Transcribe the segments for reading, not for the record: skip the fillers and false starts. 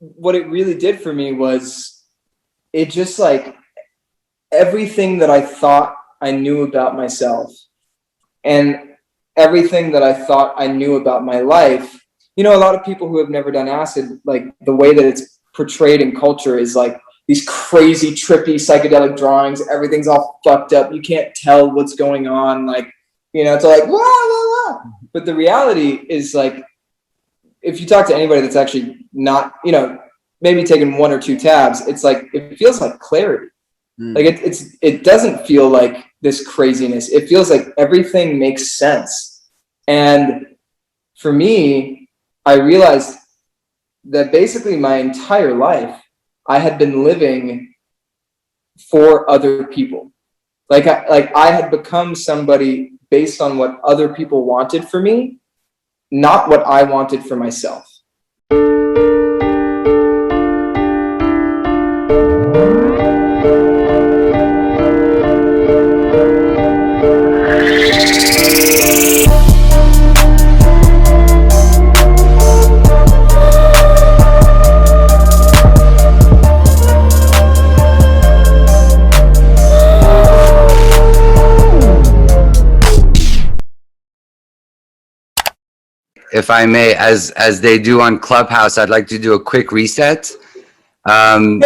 what it really did for me was it just like everything that I thought I knew about myself and everything that I thought I knew about my life. You know, a lot of people who have never done acid, like the way that it's portrayed in culture is like these crazy, trippy, psychedelic drawings. Everything's all fucked up. You can't tell what's going on. Like, you know, it's like, wah, wah, wah. But the reality is like, if you talk to anybody that's actually not, you know, maybe taking 1 or 2 tabs, it's like, it feels like clarity. Like it doesn't feel like this craziness. It feels like everything makes sense. And for me, I realized that basically my entire life I had been living for other people. Like I had become somebody based on what other people wanted for me, not what I wanted for myself. If I may, as they do on Clubhouse, I'd like to do a quick reset. So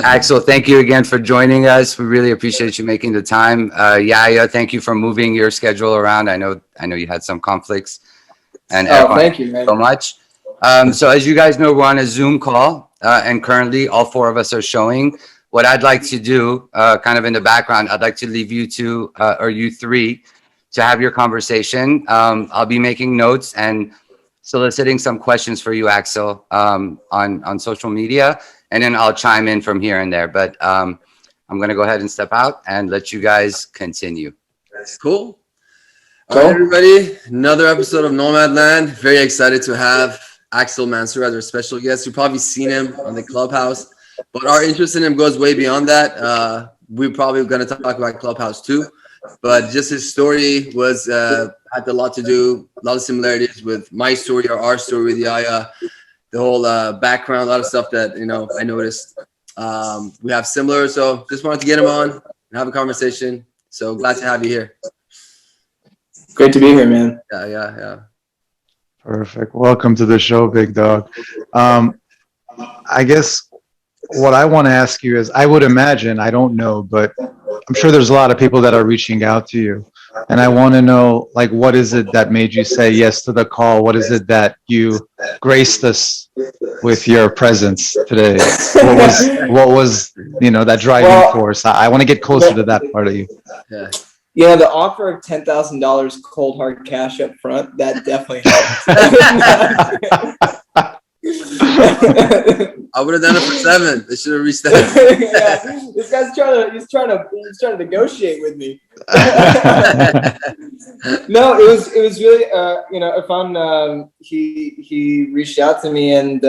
Axel, thank you again for joining us. We really appreciate you making the time. Yaya, thank you for moving your schedule around. I know you had some conflicts. And thank you, man. So much. So as you guys know, we're on a Zoom call, and currently all 4 of us are showing. What I'd like to do, kind of in the background, I'd like to leave you 2 or you 3 to have your conversation. I'll be making notes and soliciting some questions for you, Axel, on social media, and then I'll chime in from here and there. But I'm going to go ahead and step out and let you guys continue. Cool. All right, everybody. Another episode of Nomadland. Very excited to have Axel Mansoor as our special guest. You've probably seen him on the Clubhouse, but our interest in him goes way beyond that. We're probably going to talk about Clubhouse too. But just his story was had a lot to do, a lot of similarities with my story or our story with Yaya, the whole background, a lot of stuff that, you know, I noticed we have similar. So just wanted to get him on and have a conversation. So glad to have you here. Great to be here, man. Yeah. Perfect. Welcome to the show, big dog. I guess what I want to ask you is, I would imagine, I don't know, but I'm sure there's a lot of people that are reaching out to you, and I want to know, like, what is it that made you say yes to the call? What is it that you graced us with your presence today? What was you know, that driving force? I want to get closer to that part of you. Yeah, the offer of $10,000 cold hard cash up front, that definitely helped. I would have done it for 7. They should have reached that. Yeah, this guy's trying to negotiate with me. No, it was really you know, fun. He reached out to me and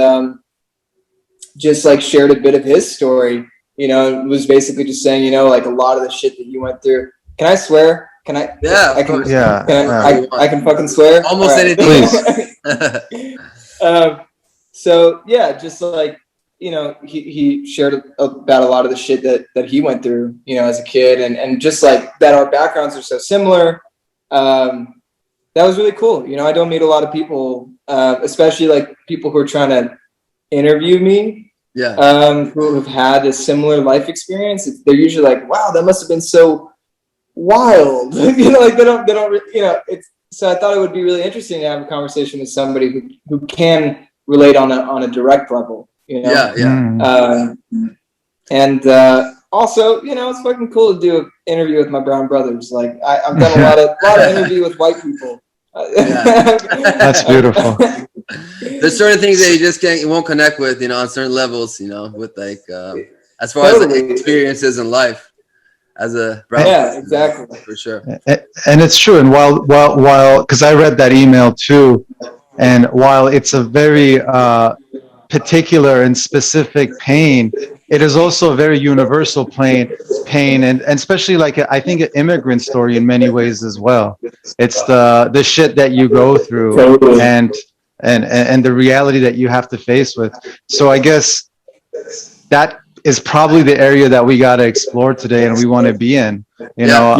just like shared a bit of his story. You know, it was basically just saying, you know, like a lot of the shit that you went through. Can I swear? Can I? Yeah, I can. Yeah, I can fucking swear. Almost anything. Please. So yeah, just like, you know, he shared about a lot of the shit that he went through, you know, as a kid, and just like that our backgrounds are so similar. That was really cool. You know, I don't meet a lot of people, especially like people who are trying to interview me. Yeah. Who have had a similar life experience. They're usually like, wow, that must have been so wild. You know, like they don't, you know, so I thought it would be really interesting to have a conversation with somebody who can relate on a direct level, you know? Yeah. And also, you know, it's fucking cool to do an interview with my brown brothers. Like I've done a lot of interview with white people. That's beautiful. There's certain things that you won't connect with, you know, on certain levels, you know, with like as far as like, experiences in life as a brown person, exactly, for sure. And it's true. And while because I read that email too, and while it's a very particular and specific pain, it is also a very universal pain, and especially like I think an immigrant story in many ways as well. It's the shit that you go through, and and the reality that you have to face with. So I guess that is probably the area that we got to explore today and we want to be in, you know.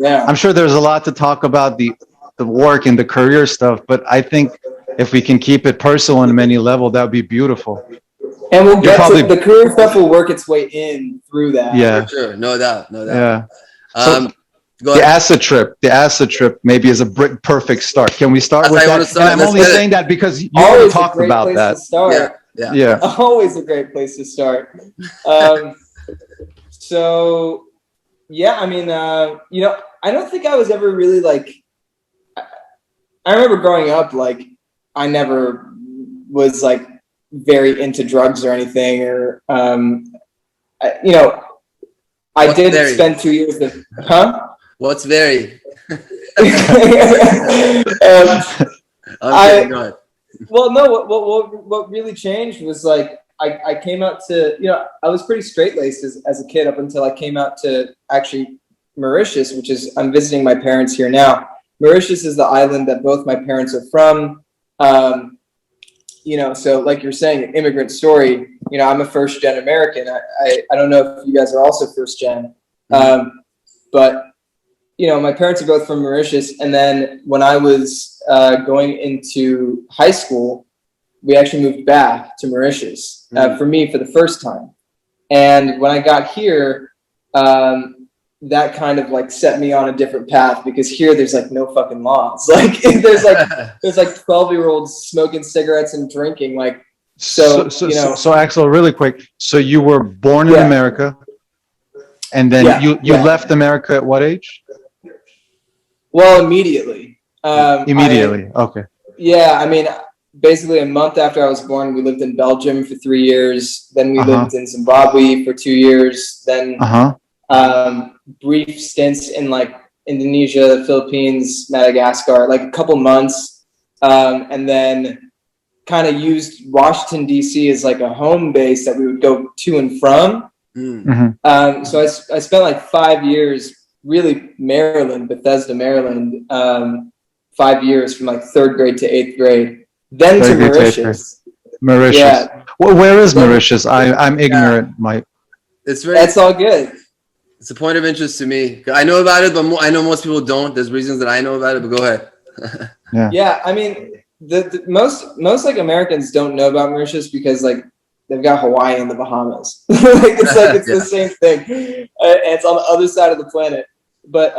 I'm sure there's a lot to talk about the work and the career stuff, but I think if we can keep it personal on many levels, that would be beautiful. And we'll get to the career stuff will work its way in through that. Yeah. For sure. No doubt. Yeah. So, the acid trip maybe is a perfect start. Can we start with that? And I'm only saying that because you already talked about that. Yeah. Always a great place to start. So, yeah, I mean, you know, I don't think I was ever really like, I remember growing up, like, I never was like very into drugs or anything, or, you know, I did spend 2 years with, What's very? Well, no, what really changed was like, I came out to, you know, I was pretty straight-laced as a kid up until I came out to actually Mauritius, which is, I'm visiting my parents here now. Mauritius is the island that both my parents are from. You know, so like you're saying, an immigrant story, you know, I'm a first-gen American. I don't know if you guys are also first-gen, but, you know, my parents are both from Mauritius. And then when I was going into high school, we actually moved back to Mauritius for me for the first time. And when I got here, that kind of like set me on a different path, because here there's like no fucking laws. Like there's like 12-year-olds smoking cigarettes and drinking. Like so you know. So Axel, really quick. So you were born in America, and then you left America at what age? Well, immediately. Okay. Yeah, I mean, basically a month after I was born, we lived in Belgium for 3 years. Then we lived in Zimbabwe for 2 years. Then brief stints in like Indonesia, the Philippines, Madagascar, like a couple months. And then kind of used Washington, D.C. as like a home base that we would go to and from. So I spent like 5 years, really Maryland, Bethesda, Maryland, 5 years from like 3rd grade to 8th grade. Then to Mauritius. Mauritius. Yeah. Well, where is Mauritius? I'm ignorant. It's all good. It's a point of interest to me. I know about it, but I know most people don't. There's reasons that I know about it, but go ahead. Yeah, I mean, the most like Americans don't know about Mauritius because like they've got Hawaii and the Bahamas. It's the same thing. It's on the other side of the planet. But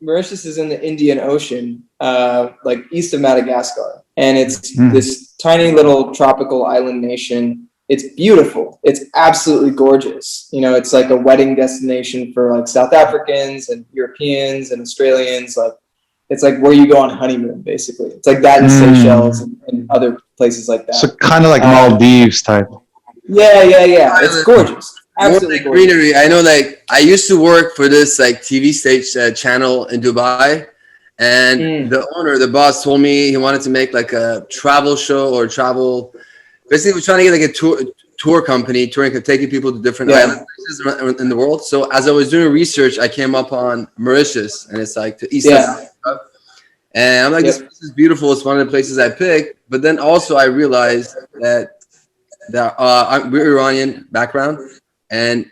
Mauritius is in the Indian Ocean, like east of Madagascar, and it's this tiny little tropical island nation. It's beautiful. It's absolutely gorgeous. You know, it's like a wedding destination for like South Africans and Europeans and Australians. Like, it's like where you go on honeymoon, basically. It's like that in Seychelles and other places like that. So kind of like Maldives type. Yeah. It's gorgeous. Absolutely like greenery. I know, like I used to work for this like TV stage channel in Dubai, and the owner, the boss, told me he wanted to make like a travel show or travel. Basically, we're trying to get like a tour company, taking people to different island places in the world. So as I was doing research, I came up on Mauritius, and it's like the east of Africa. And I'm like, this place is beautiful. It's one of the places I picked. But then also I realized that we're Iranian background, and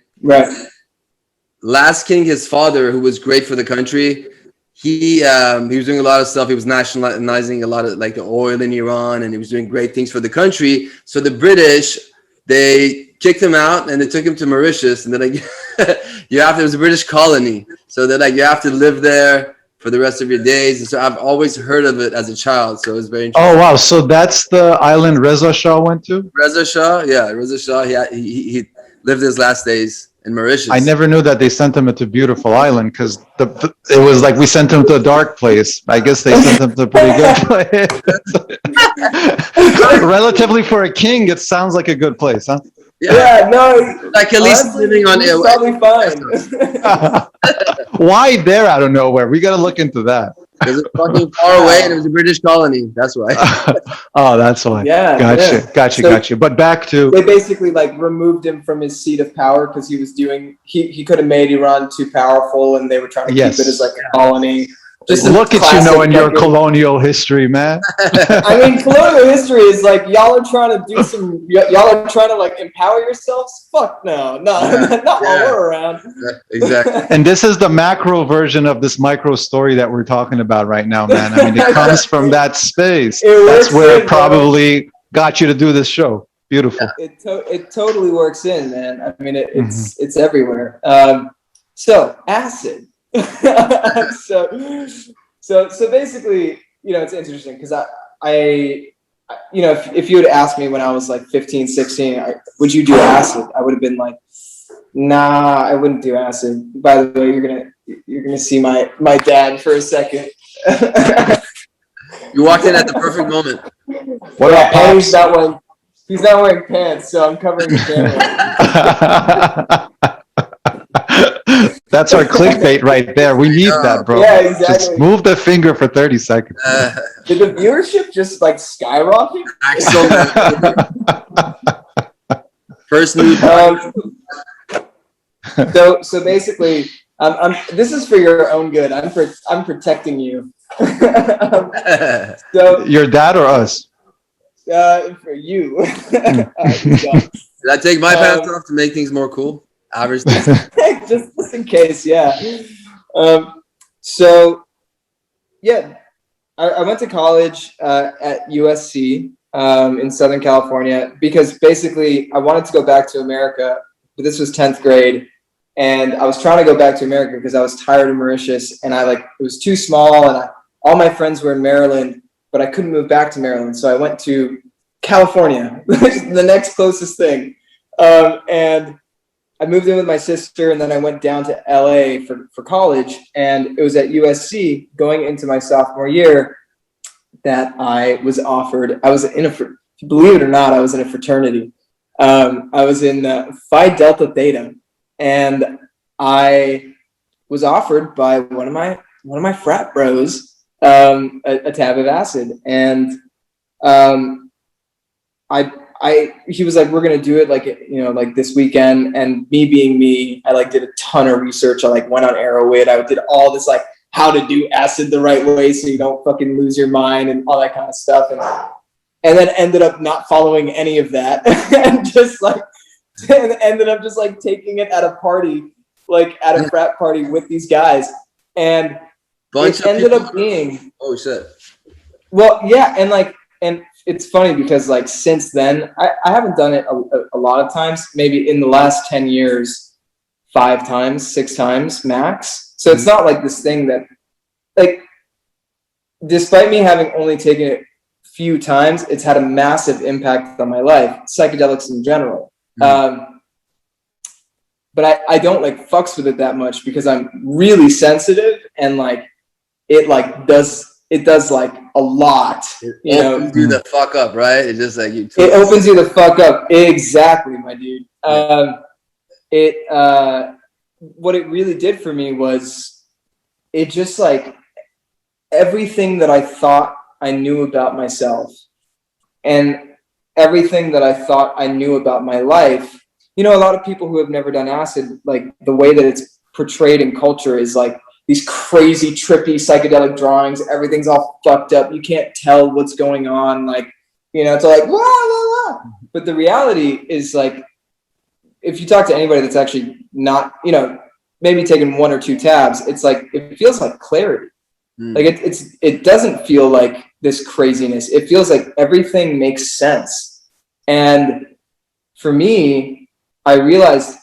last king, his father, who was great for the country, he was doing a lot of stuff. He was nationalizing a lot of like the oil in Iran, and he was doing great things for the country. So the British, they kicked him out and they took him to Mauritius, and they're like, it was a British colony. So they're like, you have to live there for the rest of your days. And so I've always heard of it as a child. So it was very interesting. Oh, wow. So that's the island Reza Shah went to? Reza Shah. He lived his last days in Mauritius. I never knew that they sent him to a beautiful island, because it was like we sent him to a dark place. I guess they sent him to a pretty good place. Relatively for a king, it sounds like a good place, huh? Yeah, no. Like at least living on it. Probably fine. Why there out of nowhere? We got to look into that. Because it's fucking far away and it was a British colony. That's why. Oh, that's why. Yeah. Gotcha. But back to... They basically like removed him from his seat of power because he was doing... He could have made Iran too powerful, and they were trying to keep it as like a colony. Just a Look at you classic knowing your fucking- colonial history, man. I mean, colonial history is like y'all are trying to do some. Y'all are trying to like empower yourselves. Fuck no, not while we're around. Exactly. And this is the macro version of this micro story that we're talking about right now, man. I mean, it comes from that space. That's where it probably got you to do this show. Beautiful. It totally works in, man. I mean, it's everywhere. So acid. so basically, you know, it's interesting because I you know, if you had asked me when I was like 15, 16, would you do acid? I would have been like, nah, I wouldn't do acid. By the way, you're gonna see my dad for a second. You walked in at the perfect moment. What about and Pops? he's not wearing pants, so I'm covering the camera. That's our clickbait right there. We need that, bro. Yeah, exactly. Just move the finger for 30 seconds. Did the viewership just like skyrocket? Axel Mansoor. First news. So basically, this is for your own good. I'm protecting you. So Your dad or us? for you. Did I take my pants off to make things more cool? Average. just in case, yeah. So yeah, I went to college at USC in Southern California because basically I wanted to go back to America, but this was 10th grade. And I was trying to go back to America because I was tired of Mauritius and it was too small and all my friends were in Maryland, but I couldn't move back to Maryland. So I went to California, the next closest thing. And I moved in with my sister and then I went down to LA for college, and it was at USC going into my sophomore year that I was offered, believe it or not, I was in a fraternity. I was in Phi Delta Theta. And I was offered by one of my frat bros a tab of acid, and he was like, "We're gonna do it like this weekend." And me being me, I did a ton of research. I went on Arrowhead. I did all this how to do acid the right way so you don't fucking lose your mind and all that kind of stuff, and then ended up not following any of that and just and ended up just taking it at a party, at a frat party with these guys, and it ended up being, oh shit. Well, yeah, and it's funny because since then I haven't done it a lot of times. Maybe in the last 10 years, 5 times, 6 times max. So it's not this thing that despite me having only taken it a few times, it's had a massive impact on my life. Psychedelics in general. But I don't fucks with it that much because I'm really sensitive and it does a lot. It opens you the fuck up, right? It's just it opens you the fuck up. Exactly, my dude. What it really did for me was it just everything that I thought I knew about myself and everything that I thought I knew about my life. A lot of people who have never done acid, the way that it's portrayed in culture is these crazy, trippy, psychedelic drawings. Everything's all fucked up. You can't tell what's going on. It's all blah, blah, blah. But the reality is if you talk to anybody that's actually not, maybe taking 1 or 2 tabs, it's it feels like clarity. It doesn't feel like this craziness. It feels like everything makes sense. And for me, I realized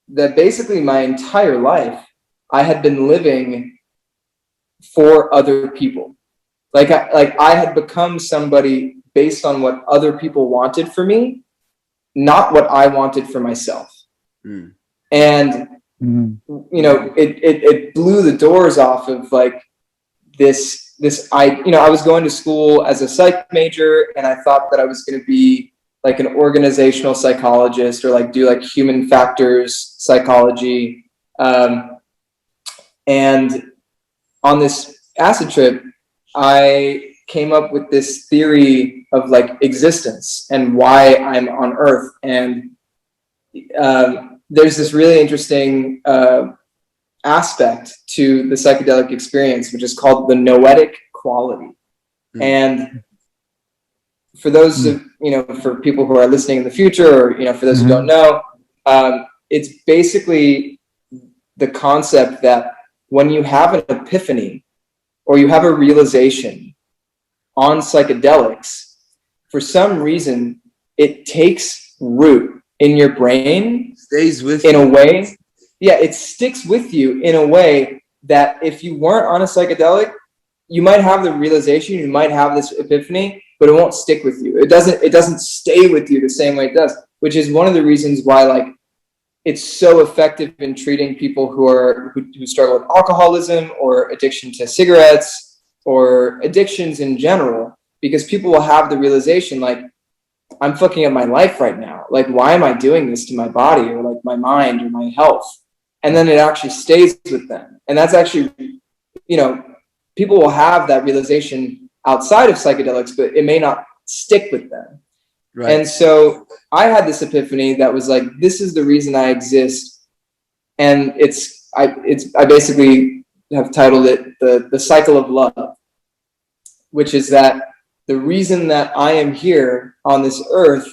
that basically my entire life I had been living for other people. I had become somebody based on what other people wanted for me, not what I wanted for myself. And it blew the doors off of I was going to school as a psych major, and I thought that I was going to be an organizational psychologist or do human factors psychology. And on this acid trip, I came up with this theory of existence and why I'm on Earth. And there's this really interesting aspect to the psychedelic experience, which is called the noetic quality. And for those of, for people who are listening in the future, or, for those who don't know, it's basically the concept that when you have an epiphany or you have a realization on psychedelics, for some reason, it takes root in your brain, stays with in a way. Yeah, it sticks with you in a way that if you weren't on a psychedelic, you might have the realization, you might have this epiphany, but it won't stick with you. It doesn't stay with you the same way it does, which is one of the reasons why, like, it's so effective in treating people who struggle with alcoholism or addiction to cigarettes or addictions in general, because people will have the realization, like, I'm fucking up my life right now. Like, why am I doing this to my body or like my mind or my health? And then it actually stays with them. And that's actually, people will have that realization outside of psychedelics, but it may not stick with them. Right. And so I had this epiphany that was like, this is the reason I exist. And I basically have titled it the cycle of love, which is that the reason that I am here on this earth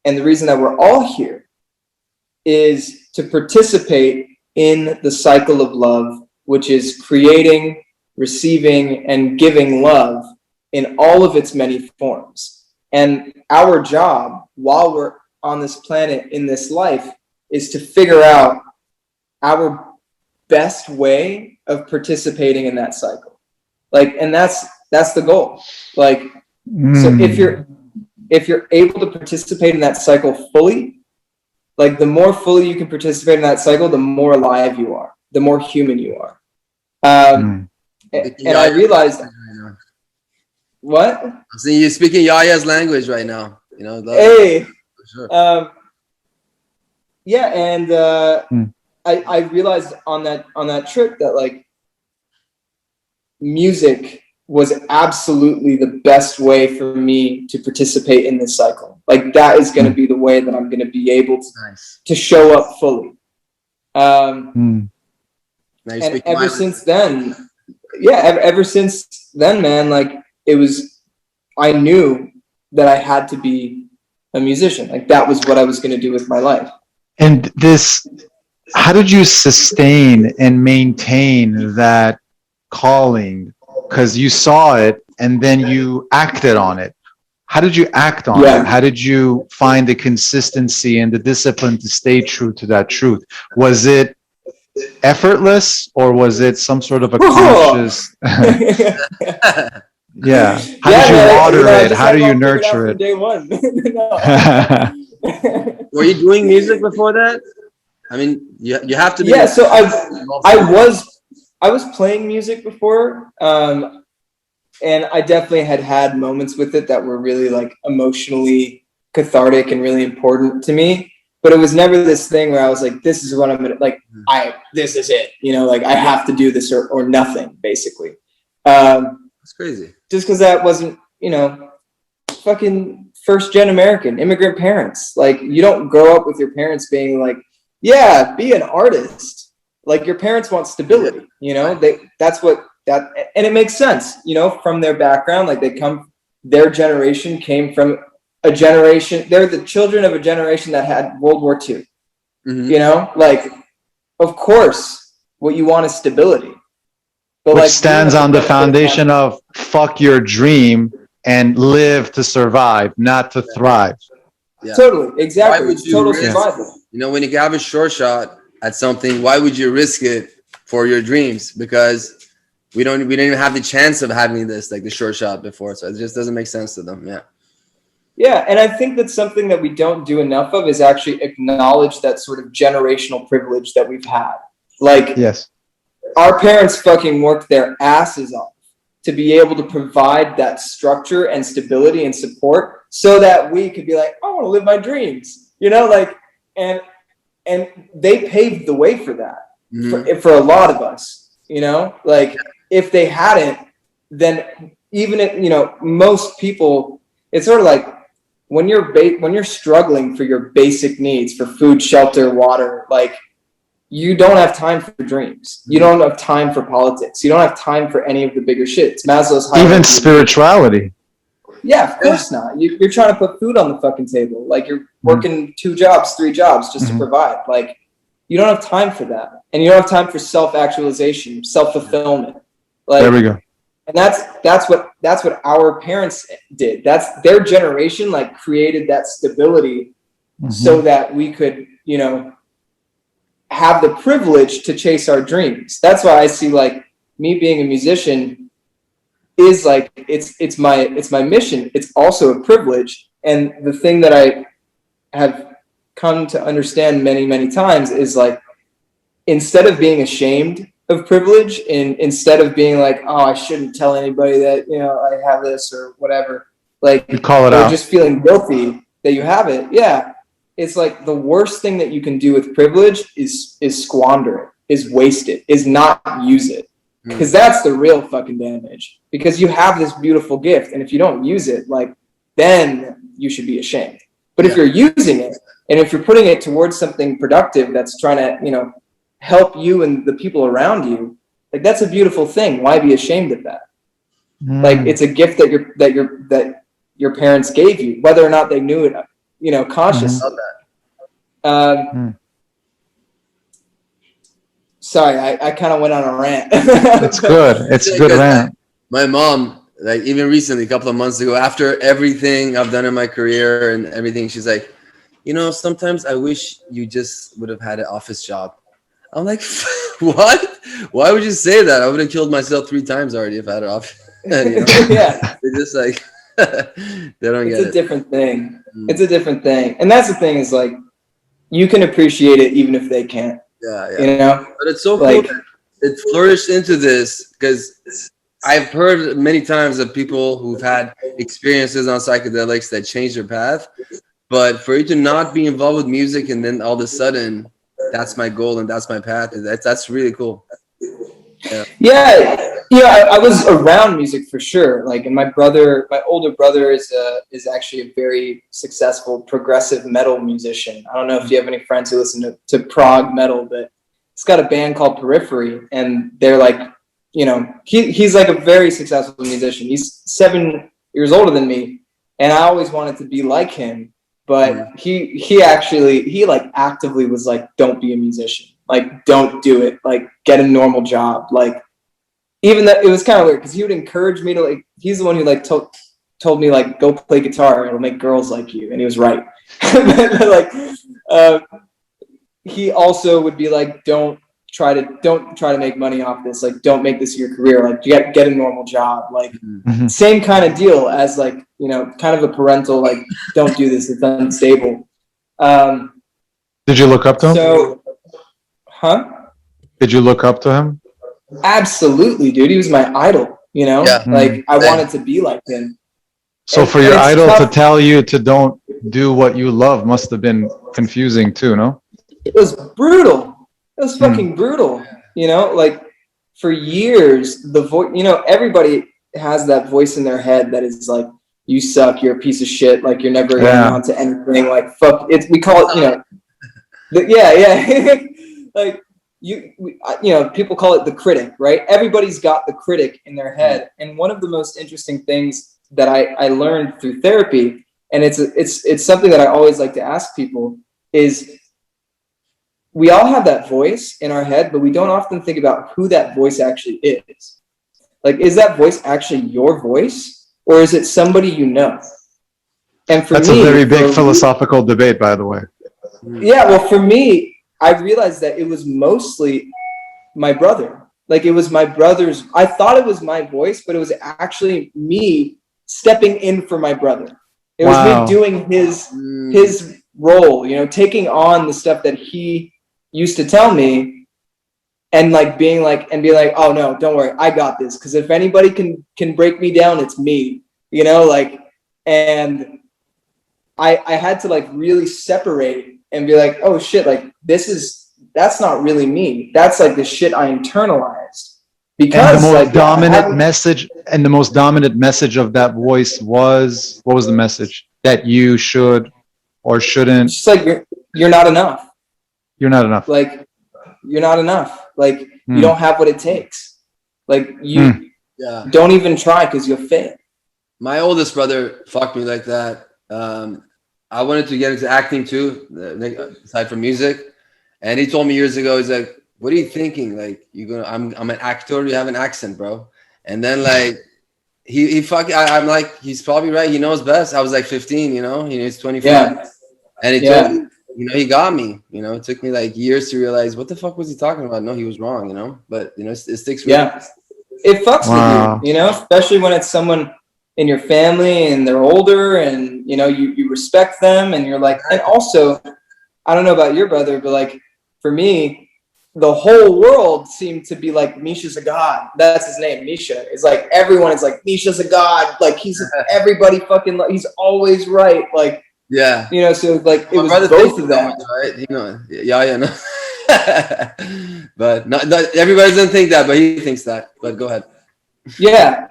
and the reason that we're all here is to participate in the cycle of love, which is creating, receiving, and giving love in all of its many forms. And our job while we're on this planet in this life is to figure out our best way of participating in that cycle. Like, and that's the goal. Like, so if you're able to participate in that cycle fully, like, the more fully you can participate in that cycle, the more alive you are, the more human you are. And I realized, what? I'm seeing you speaking Yaya's language right now. Hey, for sure. Yeah, and I realized on that trip that, like, music was absolutely the best way for me to participate in this cycle. Like, that is going to be the way that I'm going to be able to show up fully. And ever since then, man, like, I knew that I had to be a musician. Like, that was what I was going to do with my life. And how did you sustain and maintain that calling? Because you saw it and then you acted on it. How did you act on it? How did you find the consistency and the discipline to stay true to that truth? Was it effortless, or was it some sort of a conscious? Yeah. How did you water it? How do you nurture it? Day one. Were you doing music before that? I mean, you have to be. Yeah. So I was playing music before, and I definitely had moments with it that were really, like, emotionally cathartic and really important to me. But it was never this thing where I was like, this is what I'm gonna, like, this is it, like, I have to do this or nothing, basically. That's crazy. Just because that wasn't, fucking first-gen American immigrant parents. Like, you don't grow up with your parents being like, yeah, be an artist. Like, your parents want stability, and it makes sense, from their background. Like, their generation came from a generation, they're the children of a generation that had World War II. Like, of course, what you want is stability. But, which like, stands on the foundation of fuck your dream and live to survive, not to thrive. Yeah. Totally, exactly. Why would you total risk, survival. when you have a short shot at something, why would you risk it for your dreams? Because we didn't even have the chance of having this, like, the short shot before, so it just doesn't make sense to them. Yeah, and I think that's something that we don't do enough of, is actually acknowledge that sort of generational privilege that we've had. Like, yes, our parents fucking worked their asses off to be able to provide that structure and stability and support so that we could be like, I want to live my dreams, like, and they paved the way for that, for a lot of us, like, if they hadn't, then even if, most people, it's sort of like, when you're struggling for your basic needs, for food, shelter, water, like, you don't have time for dreams. You don't have time for politics. You don't have time for any of the bigger shit. It's Maslow's hierarchy. Even spirituality. Yeah, of course not. You're trying to put food on the fucking table. Like, you're working 2 jobs, 3 jobs just to provide. Like, you don't have time for that. And you don't have time for self-actualization, self-fulfillment. Like, there we go. And that's what our parents did. That's their generation, like, created that stability so that we could, you know, have the privilege to chase our dreams. That's why I see, like, me being a musician is like, it's my mission. It's also a privilege. And the thing that I have come to understand many, many times is, like, instead of being ashamed of privilege, and instead of being like, oh, I shouldn't tell anybody that, you know, I have this or whatever, like, you call it or out. just feeling guilty that you have it. Yeah. It's like the worst thing that you can do with privilege is squander it, is waste it, is not use it. Because that's the real fucking damage. Because you have this beautiful gift, and if you don't use it, like, then you should be ashamed. But if you're using it, and if you're putting it towards something productive that's trying to, you know, help you and the people around you, like, that's a beautiful thing. Why be ashamed of that? Like, it's a gift that your parents gave you, whether or not they knew it, you know, consciously. Sorry, I kind of went on a rant. It's good. It's a good rant. My mom, like, even recently, a couple of months ago, after everything I've done in my career and everything, she's like, you know, sometimes I wish you just would have had an office job. I'm like, what? Why would you say that? I would have killed myself 3 times already if I had an office. You know? Yeah. They're just like, they don't get it. It's a different thing. It's a different thing. And that's the thing, is, like, you can appreciate it even if they can't. Yeah. You know? But it's so like, cool that it flourished into this, because I've heard many times of people who've had experiences on psychedelics that changed their path. But for you to not be involved with music and then all of a sudden, that's my goal and that's my path, that's really cool. Yeah, I was around music for sure. Like, and my older brother is actually a very successful progressive metal musician. I don't know if you have any friends who listen to prog metal, but he's got a band called Periphery, and they're like, you know, he's like a very successful musician. He's 7 years older than me, and I always wanted to be like him. But he like actively was like, don't be a musician. Like, don't do it. Like, get a normal job. Like, even that, it was kind of weird, because he would encourage me to, like, he's the one who, like, told me, like, go play guitar. It'll make girls like you. And he was right. Like, he also would be like, don't try to make money off this. Like, don't make this your career. Like, get a normal job. Like, same kind of deal as, like, you know, kind of a parental, like, don't do this, it's unstable. Did you look up to him? Did you look up to him? Absolutely, dude. He was my idol, you know? Like, I wanted to be like him. So for your idol to tell you to don't do what you love must have been confusing too, no? It was brutal. It was fucking brutal, you know? Like, for years, the voice, you know, everybody has that voice in their head that is like, you suck, you're a piece of shit, like, you're never going to amount to anything, like, fuck, we call it, you know, like, you know, people call it the critic, right? Everybody's got the critic in their head. And one of the most interesting things that I learned through therapy, and it's something that I always like to ask people, is we all have that voice in our head, but we don't often think about who that voice actually is. Like, is that voice actually your voice, or is it somebody you know? And for that's me, a very big philosophical debate, by the way. Yeah, well, for me, I realized that it was mostly my brother. Like, it was my brother's. I thought it was my voice, but it was actually me stepping in for my brother. It was me doing his role, you know, taking on the stuff that he used to tell me, and like being like, oh no, don't worry, I got this. Because if anybody can break me down, it's me, you know, like. And I had to, like, really separate and be like, oh shit, like, that's not really me. That's like the shit I internalized. Because and the most like, dominant message, and the most dominant message of that voice was, what was the message? That you should or shouldn't. It's just like, you're not enough. You're not enough. Like, you're not enough. Like you don't have what it takes. Like you don't even try because you'll fail. My oldest brother fucked me like that. I wanted to get into acting too, aside from music. And he told me years ago, he's like, what are you thinking? Like, I'm an actor, you have an accent, bro. And then like, I'm like, he's probably right. He knows best. I was like 15, you know, he's 25. Yeah. And he told me, you know, he got me, you know, it took me like years to realize what the fuck was he talking about? No, he was wrong, you know, but you know, it sticks with me. It fucks with you, you know, especially when it's someone in your family and they're older and, you know, you respect them and you're like, and also, I don't know about your brother, but like for me, the whole world seemed to be like, Misha's a god. That's his name, Misha. It's like, everyone is like, Misha's a god. Like he's everybody fucking, he's always right. Like, yeah, you know, so like it was both of them. Right? You know, no. But not everybody doesn't think that, but he thinks that. But go ahead. Yeah.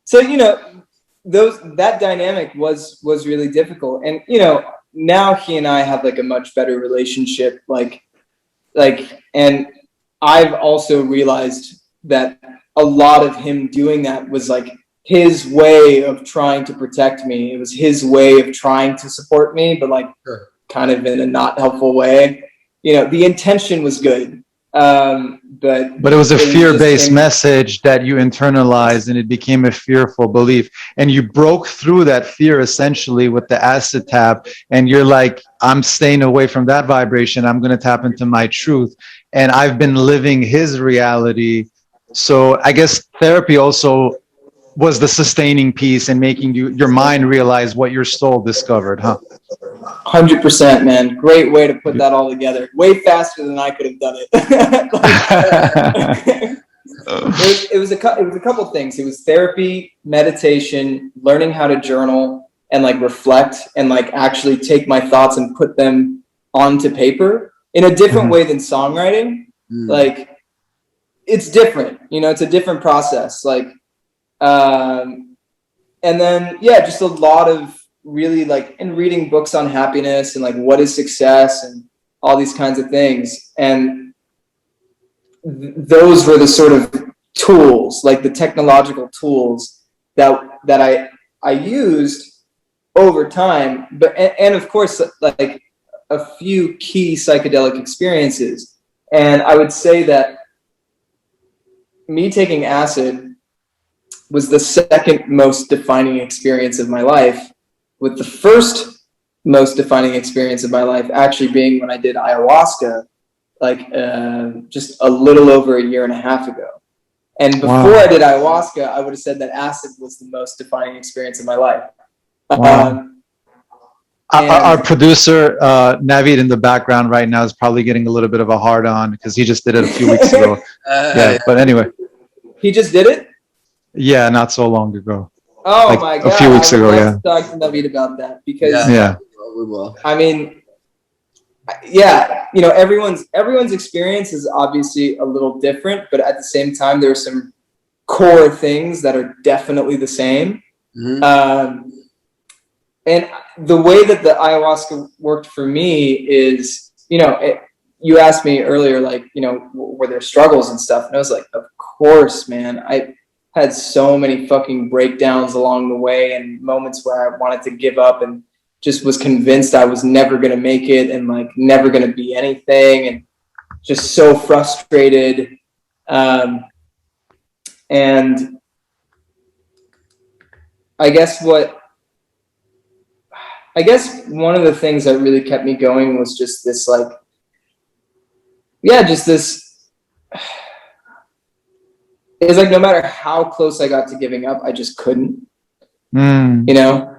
So, you know, that dynamic was really difficult. And, you know, now he and I have like a much better relationship. Like, and I've also realized that a lot of him doing that was like his way of trying to protect me. It was his way of trying to support me, but like kind of in a not helpful way. You know, the intention was good. But it was a fear-based message that you internalized, and it became a fearful belief. And you broke through that fear essentially with the acid tap. And you're like, I'm staying away from that vibration. I'm going to tap into my truth. And I've been living his reality. So I guess therapy also was the sustaining piece and making your mind realize what your soul discovered, huh? 100%, man. Great way to put that all together. Way faster than I could have done it. It was a couple things. It was therapy, meditation, learning how to journal and like reflect and like actually take my thoughts and put them onto paper in a different way than songwriting. Like it's different, you know, it's a different process. Like, and then, just a lot of really like, and reading books on happiness and like what is success and all these kinds of things. And those were the sort of tools, like the technological tools that I used over time, but, and of course, like a few key psychedelic experiences. And I would say that me taking acid was the second most defining experience of my life, with the first most defining experience of my life actually being when I did ayahuasca, like just a little over a year and a half ago. And before I did ayahuasca, I would have said that acid was the most defining experience of my life. Our producer, Navid, in the background right now is probably getting a little bit of a hard on because he just did it a few weeks ago. But anyway. He just did it? Yeah, not so long ago. Oh like my God. A few weeks ago, Talk to Navid about that because, we will. I mean, you know, everyone's experience is obviously a little different, but at the same time, there are some core things that are definitely the same. And the way that the ayahuasca worked for me is, you know, you asked me earlier, like, you know, were there struggles and stuff? And I was like, of course, man. I had so many fucking breakdowns along the way and moments where I wanted to give up and just was convinced I was never going to make it and like never going to be anything and just so frustrated. And I guess one of the things that really kept me going was just this like, it's like no matter how close I got to giving up, I just couldn't. You know?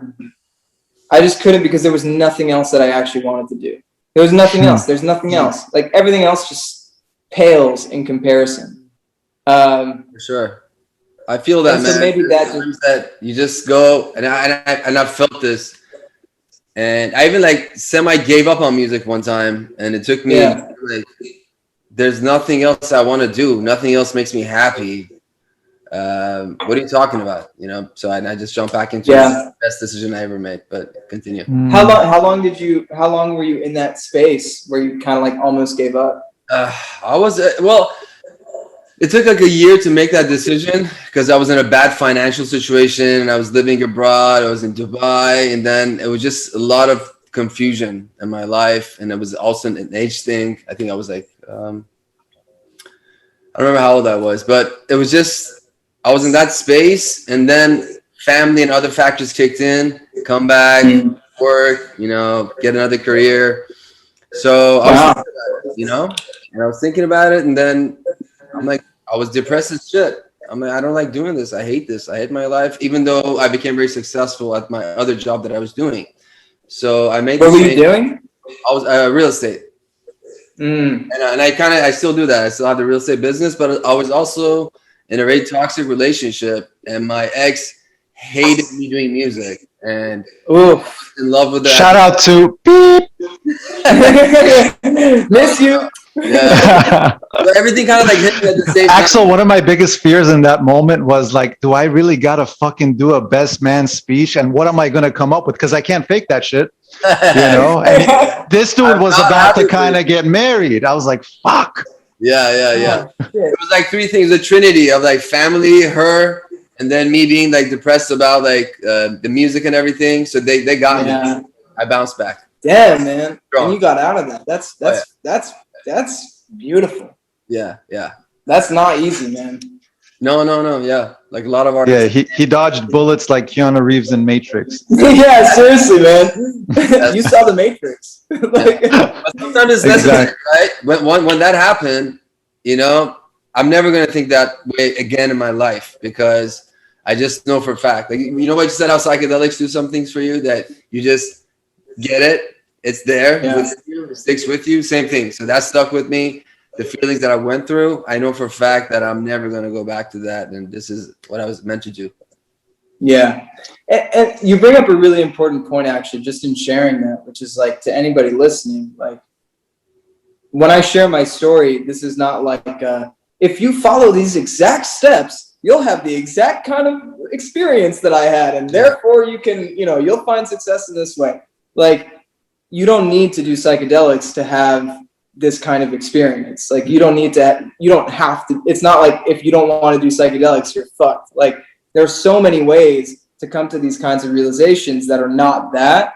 I just couldn't because there was nothing else that I actually wanted to do. There was nothing else. There's nothing else. Like everything else just pales in comparison. For sure. I feel that, man. So maybe that you just go, and I've felt this. And I even like semi gave up on music one time, and it took me like, there's nothing else I want to do. Nothing else makes me happy. what are you talking about? You know, so I just jumped back into Yeah. the best decision I ever made. But continue. How long were you in that space where you kind of like almost gave up? I was well. It took like a year to make that decision because I was in a bad financial situation and I was living abroad. I was in Dubai, and then it was just a lot of confusion in my life, and it was also an age thing. I think I was like, I don't remember how old I was, but it was just I was in that space, and then family and other factors kicked in. Come back, work, you know, get another career. So I was thinking about it, you know, and I was thinking about it, and then I'm like, I was depressed as shit. I'm like, I don't like doing this. I hate this. I hate my life, even though I became very successful at my other job that I was doing. So I made. What were you doing? I was real estate, and I still do that. I still have the real estate business, but I was also in a very toxic relationship, and my ex hated me doing music, and in love with that. Shout out to Miss you. Yeah. So everything kind of like hit me at the same time. Axel, one of my biggest fears in that moment was like, do I really gotta fucking do a best man speech? And what am I gonna come up with? Because I can't fake that shit. You know? And this dude was about to kind of get married. I was like, fuck. Yeah. It was like three things, a trinity of like family, her, and then me being like depressed about like the music and everything. So they got me. I bounced back. Damn, man. And you got out of that. That's beautiful. Yeah. That's not easy, man. No. Yeah. Like a lot of artists. Yeah, he dodged bullets like Keanu Reeves in Matrix. Yeah, seriously, man. You saw the Matrix. But sometimes it's necessary, right? When that happened, you know, I'm never gonna think that way again in my life because I just know for a fact. Like, you know what you said, how psychedelics do some things for you that you just get it. It's there with you, it sticks with you. Same thing. So that stuck with me. The feelings that I went through, I know for a fact that I'm never going to go back to that. And this is what I was meant to do. Yeah. And you bring up a really important point, actually, just in sharing that, which is like to anybody listening, like when I share my story, this is not like, if you follow these exact steps, you'll have the exact kind of experience that I had. And therefore you can, you know, you'll find success in this way. Like, you don't need to do psychedelics to have this kind of experience. Like, you don't have to, it's not like if you don't want to do psychedelics, you're fucked. Like, there's so many ways to come to these kinds of realizations that are not that.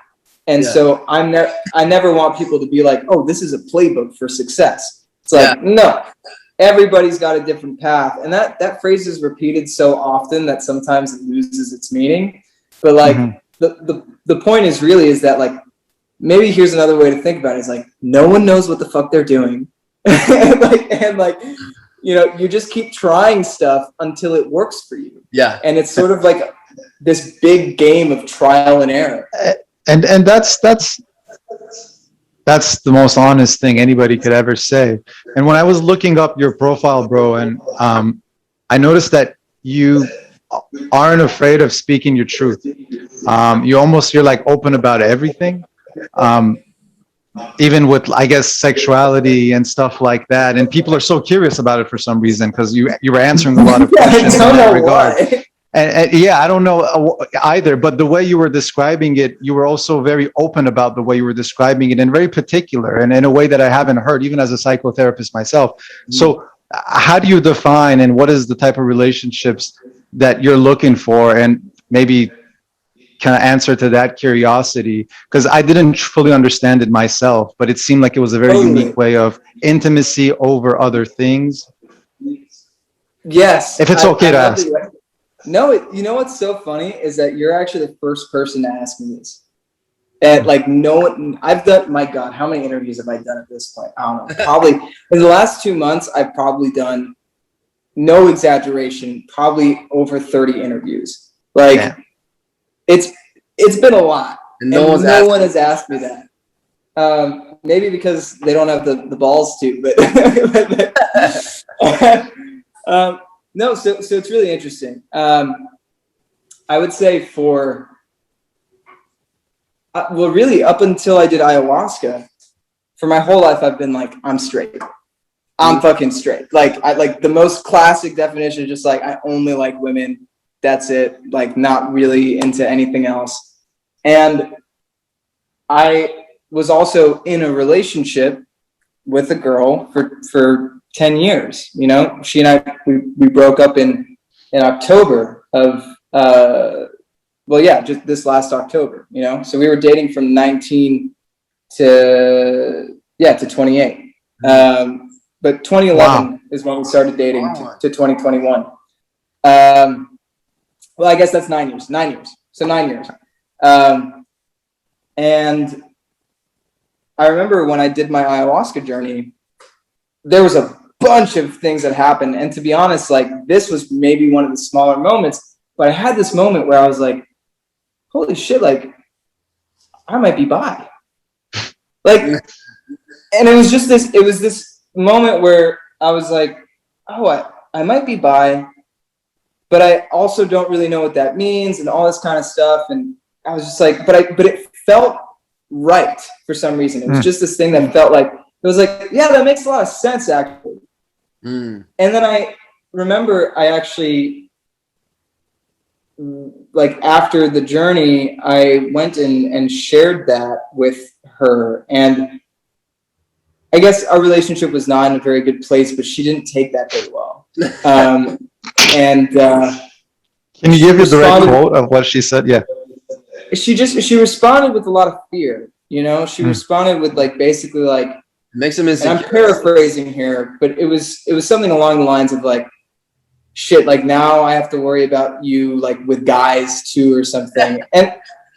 And so I never want people to be like, oh, this is a playbook for success. It's like, no, everybody's got a different path. And that phrase is repeated so often that sometimes it loses its meaning. But like, the point is that like, maybe here's another way to think about it. It's like, no one knows what the fuck they're doing. and like, you know, you just keep trying stuff until it works for you. Yeah. And it's sort of like this big game of trial and error. And that's the most honest thing anybody could ever say. And when I was looking up your profile, bro, and I noticed that you aren't afraid of speaking your truth. You're like open about everything. Even with, I guess, sexuality and stuff like that, and people are so curious about it for some reason because you were answering a lot of questions in that regard. And I don't know either, but the way you were describing it, you were also very open about the way you were describing it and very particular, and in a way that I haven't heard, even as a psychotherapist myself. So how do you define and what is the type of relationships that you're looking for, and maybe kind of answer to that curiosity, because I didn't fully understand it myself, but it seemed like it was a very unique way of intimacy over other things. Yes. If it's okay to ask. No, you know what's so funny is that you're actually the first person to ask me this. And like, no one, I've done, my God, how many interviews have I done at this point? I don't know. Probably in the last 2 months, I've probably done, no exaggeration, probably over 30 interviews. Like, it's been a lot, and no one has asked me that. Maybe because they don't have the balls to, but no. So it's really interesting. I would say really up until I did ayahuasca, for my whole life I've been like, I'm straight. I'm fucking straight. Like, I like the most classic definition, just like, I only like women. That's it. Like, not really into anything else. And I was also in a relationship with a girl for 10 years. You know, she and I, we broke up in October of, well, yeah, just this last October, you know? So we were dating from 19 to 28. But 2011 is when we started dating to 2021. Well, I guess that's 9 years. So 9 years. And I remember when I did my ayahuasca journey, there was a bunch of things that happened. And to be honest, like, this was maybe one of the smaller moments, but I had this moment where I was like, holy shit, like, I might be bi. Like, and it was this moment where I was like, oh, I might be bi, but I also don't really know what that means and all this kind of stuff. And I was just like, but it felt right for some reason. It was just this thing that felt like, it was like, yeah, that makes a lot of sense, actually. And then I remember I actually, like, after the journey, I went and shared that with her. And I guess our relationship was not in a very good place, but she didn't take that very well. Can you give me the right quote of what she said? Yeah. She responded with a lot of fear, you know. She responded with, like, basically, like, makes him insecure. And I'm paraphrasing here, but it was something along the lines of, like, shit, like, now I have to worry about you, like, with guys too or something. And,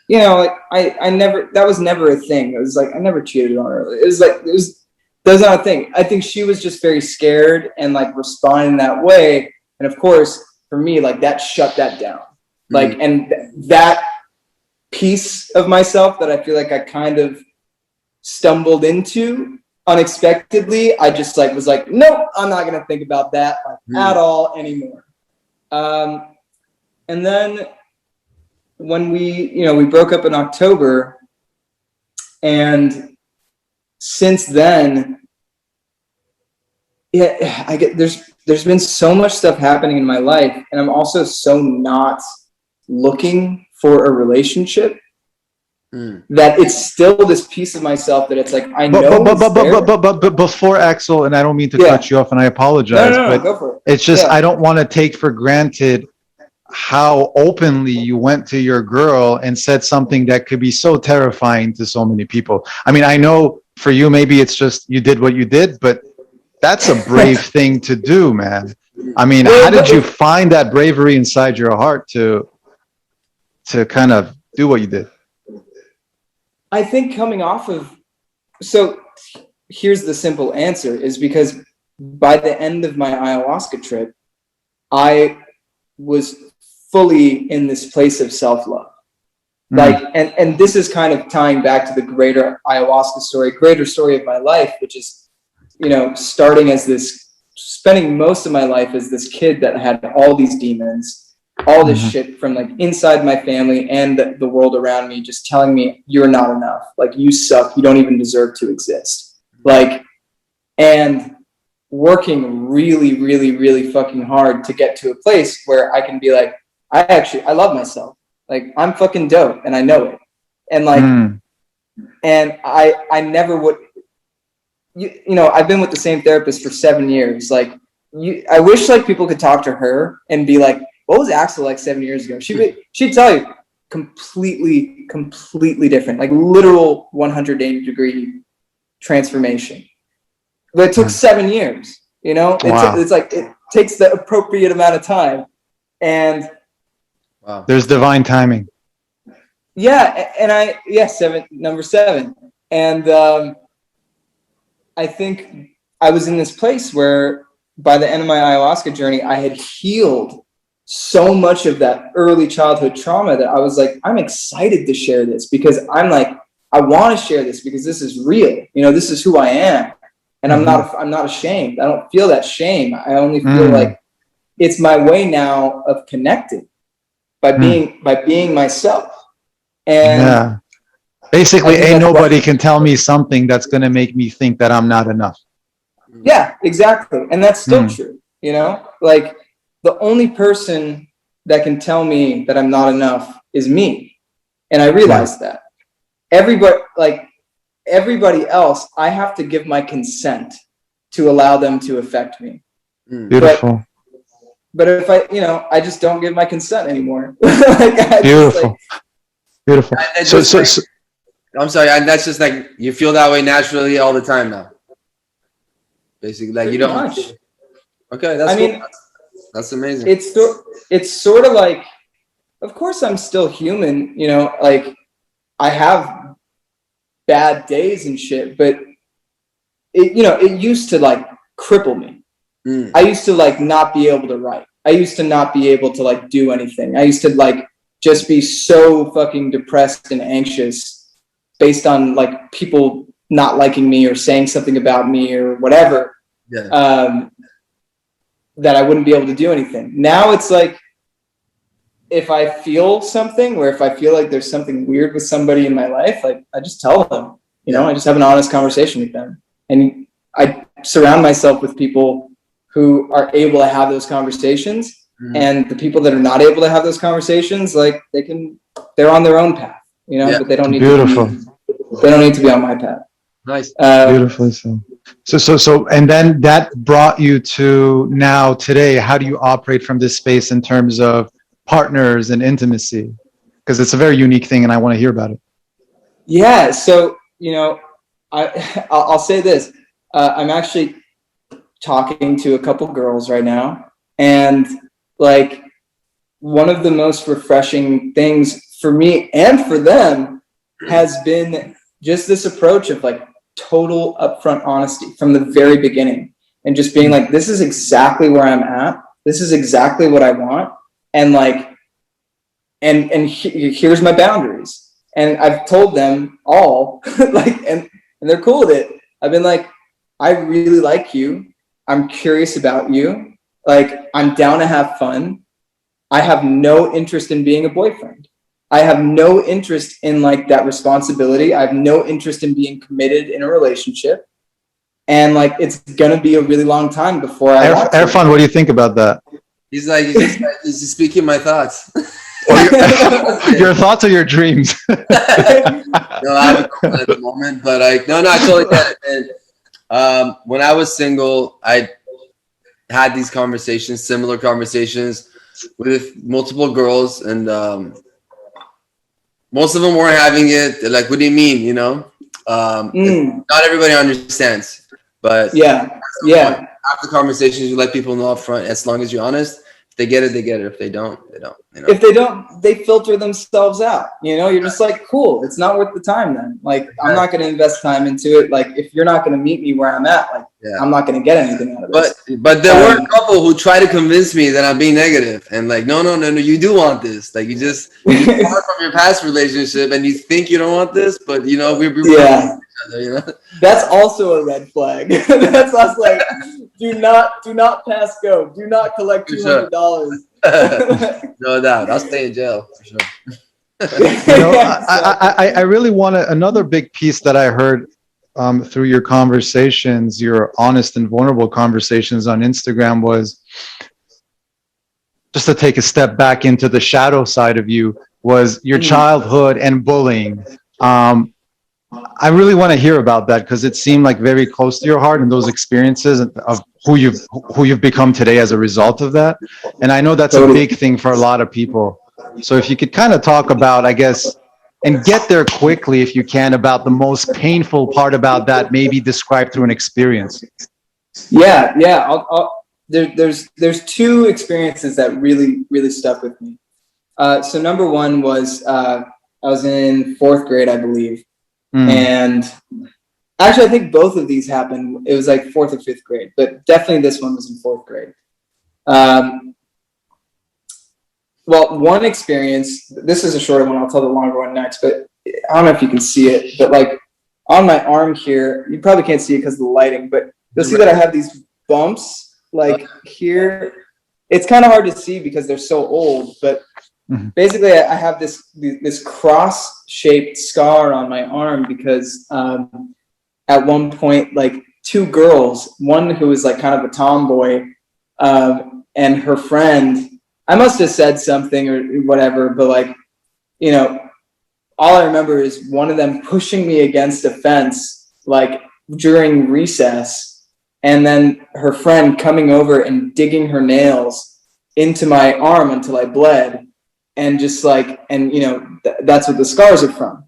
you know, like, I never, that was never a thing. It was like, I never cheated on her. It was like, that's not a thing. I think she was just very scared and, like, responding that way. And of course, for me, like, that shut that down. Like, and that piece of myself that I feel like I kind of stumbled into unexpectedly, I just, like, was like, nope, I'm not going to think about that, like, at all anymore. And then when we broke up in October, and since then, yeah, there's been so much stuff happening in my life, and I'm also so not looking for a relationship that it's still this piece of myself that it's like, I know. But before, Axel, and I don't mean to cut you off, and I apologize, no, but go for it. It's just, I don't want to take for granted how openly you went to your girl and said something that could be so terrifying to so many people. I mean, I know for you, maybe it's just you did what you did, but that's a brave thing to do, man. I mean, how did you find that bravery inside your heart to kind of do what you did? I think coming off of, so here's the simple answer, is because by the end of my ayahuasca trip, I was fully in this place of self-love. Like, and this is kind of tying back to the greater ayahuasca story, greater story of my life, which is, you know, spending most of my life as this kid that had all these demons, all this shit from, like, inside my family and the world around me, just telling me, you're not enough. Like, you suck. You don't even deserve to exist. Like, and working really, really, really fucking hard to get to a place where I can be like, I love myself. Like, I'm fucking dope, and I know it. And, like, and I never would, you know, I've been with the same therapist for 7 years. Like, I wish, like, people could talk to her and be like, what was Axel like 7 years ago? She'd tell you completely different, like, literal 180-degree transformation. But it took 7 years, you know? It's like, it takes the appropriate amount of time. And there's divine timing. Yeah. And number 7. And I think I was in this place where by the end of my ayahuasca journey, I had healed so much of that early childhood trauma that I was like, I'm excited to share this, because I'm like, I want to share this because this is real. You know, this is who I am. And I'm not ashamed. I don't feel that shame. I only feel like it's my way now of connecting by being myself. And basically, ain't nobody can tell me something that's going to make me think that I'm not enough. Yeah, exactly. And that's still true, you know? Like, the only person that can tell me that I'm not enough is me. And I realized that. Everybody else, I have to give my consent to allow them to affect me. Beautiful. But if I just don't give my consent anymore. Beautiful. Beautiful. So, I'm sorry, that's just like, you feel that way naturally all the time now. Basically, like, you don't. Much. Okay, that's cool. That's amazing. It's sort of like, of course I'm still human, you know, like I have bad days and shit, but it used to like cripple me. I used to like not be able to write. I used to not be able to like do anything. I used to like just be so fucking depressed and anxious based on like people not liking me or saying something about me or whatever. Yeah. That I wouldn't be able to do anything. Now it's like, if I feel something, or if I feel like there's something weird with somebody in my life, like I just tell them, you know, I just have an honest conversation with them. And I surround myself with people who are able to have those conversations. And the people that are not able to have those conversations, like they're on their own path, you know, but they don't need to be on my path. Nice. Beautifully so. So, and then that brought you to now today. How do you operate from this space in terms of partners and intimacy? Because it's a very unique thing, and I want to hear about it. Yeah. So, you know, I'll say this. I'm actually talking to a couple girls right now, and like one of the most refreshing things for me and for them has been just this approach of like total upfront honesty from the very beginning, and just being like, this is exactly where I'm at. This is exactly what I want. And like, and here's my boundaries. And I've told them all like, and they're cool with it. I've been like, I really like you. I'm curious about you. Like, I'm down to have fun. I have no interest in being a boyfriend. I have no interest in like that responsibility. I have no interest in being committed in a relationship. And like, it's going to be a really long time before I want to. Erfan, what do you think about that? He's like, he's speaking my thoughts. Your thoughts or your dreams? No, I haven't done that at the moment, but I totally get it. And when I was single, I had these conversations, similar conversations with multiple girls, and most of them weren't having it. They're like, what do you mean? You know, not everybody understands, but yeah. After the conversations, you let people know up front, as long as you're honest. If they get it, they get it. If they don't, they don't. You know? If they don't, they filter themselves out. You know, you're just like, cool, it's not worth the time then. Like, I'm not going to invest time into it. Like, if you're not going to meet me where I'm at, like, I'm not going to get anything out of this. But there were a couple who try to convince me that I'm being negative and like, no, you do want this. Like, you start from your past relationship and you think you don't want this, but you know, we're each other, you know? That's also a red flag. That's us like, do not pass go. Do not collect $200. No doubt. I'll stay in jail for sure. You know, I really want to, another big piece that I heard through your conversations, your honest and vulnerable conversations on Instagram, was just to take a step back into the shadow side of you, was your childhood and bullying. I really want to hear about that, because it seemed like very close to your heart, and those experiences of who you've become today as a result of that. And I know that's a big thing for a lot of people. So if you could kind of talk about, I guess, and get there quickly if you can, about the most painful part about that, maybe described through an experience. Yeah. There's two experiences that really stuck with me. So number one was I was in 4th grade, I believe. And actually, I think both of these happened. It was like 4th or 5th grade, but definitely this one was in 4th grade. Well, one experience, this is a shorter one. I'll tell the longer one next, but I don't know if you can see it, but like on my arm here, you probably can't see it because of the lighting, but you'll see that I have these bumps like here. It's kind of hard to see because they're so old, but basically I have this cross-shaped scar on my arm because at one point, like two girls, one who was like kind of a tomboy, and her friend. I must have said something or whatever, but like, you know, all I remember is one of them pushing me against a fence, like during recess, and then her friend coming over and digging her nails into my arm until I bled, and just like, and you know, that's what the scars are from.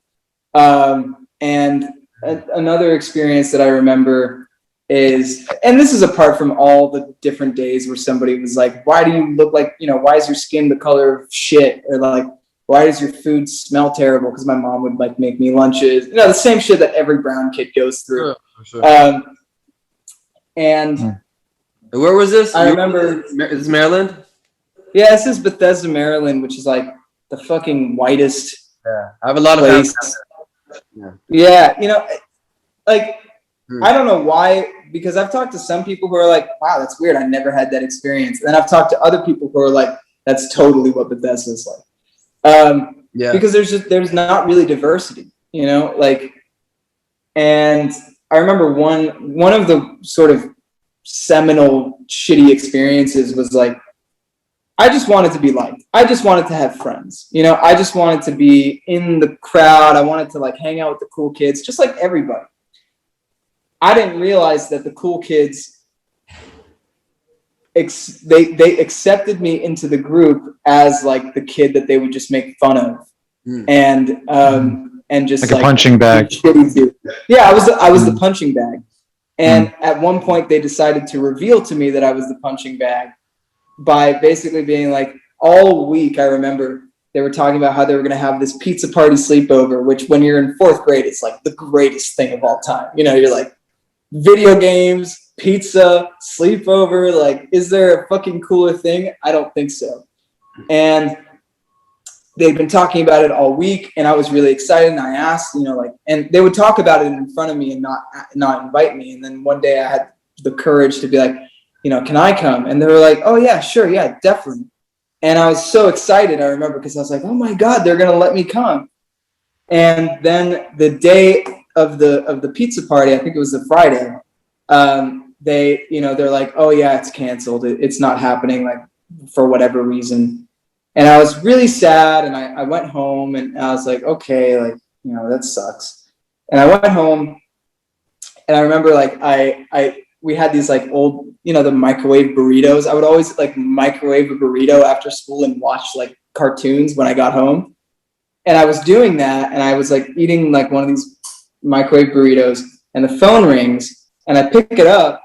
And another experience that I remember is, and this is apart from all the different days where somebody was like, why do you look like, you know, why is your skin the color of shit? Or like, why does your food smell terrible? Because my mom would like make me lunches, you know, the same shit that every brown kid goes through. Sure. And where was this? I remember, Is Maryland? yeah, this is Bethesda, Maryland, which is like the fucking whitest Yeah, I have a lot of place. Yeah, you know, like, Hmm. I don't know why, because I've talked to some people who are like, wow, that's weird, I never had that experience. And then I've talked to other people who are like, that's totally what Bethesda is like. Yeah. Because there's not really diversity, you know, like, and I remember one of the sort of seminal shitty experiences was like, I just wanted to be liked. I just wanted to have friends, you know, I just wanted to be in the crowd. I wanted to like hang out with the cool kids, just like everybody. I didn't realize that the cool kids, they accepted me into the group as like the kid that they would just make fun of, and just like a punching bag. Yeah, I was the punching bag, and at one point they decided to reveal to me that I was the punching bag by basically being like, all week I remember they were talking about how they were going to have this pizza party sleepover, which when you're in 4th grade, it's like the greatest thing of all time. You know, you're like, video games, pizza, sleepover, like, is there a fucking cooler thing? I don't think so. And they've been talking about it all week, and I was really excited, and I asked, you know, like, and they would talk about it in front of me and not invite me. And then one day I had the courage to be like, you know, can I come? And they were like, oh yeah, sure, yeah, definitely. And I was so excited, I remember, because I was like, oh my God, they're gonna let me come. And then the day of the pizza party, I think it was the Friday, they, you know, they're like, oh yeah, it's canceled. It's not happening, like, for whatever reason. And I was really sad, and I went home, and I was like, okay, like, you know, that sucks. And I went home, and I remember like we had these like old, you know, the microwave burritos. I would always like microwave a burrito after school and watch like cartoons when I got home. And I was doing that, and I was like eating like one of these microwave burritos, and the phone rings, and I pick it up,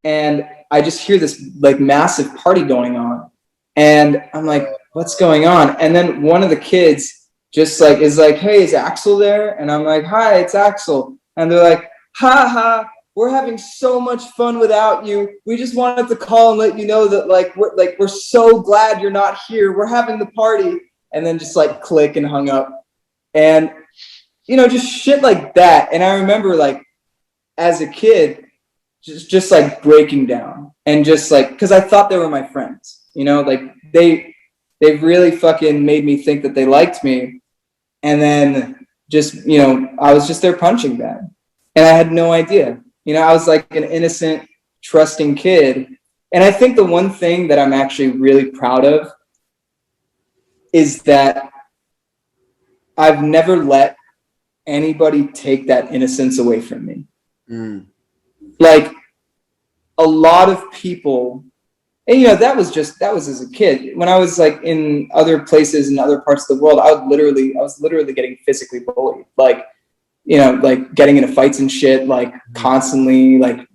and I just hear this like massive party going on. And I'm like, what's going on? And then one of the kids just like is like, hey, is Axel there? And I'm like, hi, it's Axel. And they're like, ha ha, we're having so much fun without you. We just wanted to call and let you know that we're so glad you're not here. We're having the party. And then just like click and hung up. And, you know, just shit like that. And I remember like as a kid, just like breaking down, and just like, because I thought they were my friends, you know, like they really fucking made me think that they liked me. And then just, you know, I was just their punching bag, and I had no idea. You know, I was like an innocent, trusting kid. And I think the one thing that I'm actually really proud of is that I've never let anybody take that innocence away from me. Like a lot of people, and you know, that was as a kid. When I was like in other places in other parts of the world, I was literally getting physically bullied. Like, you know, like getting into fights and shit, like constantly, like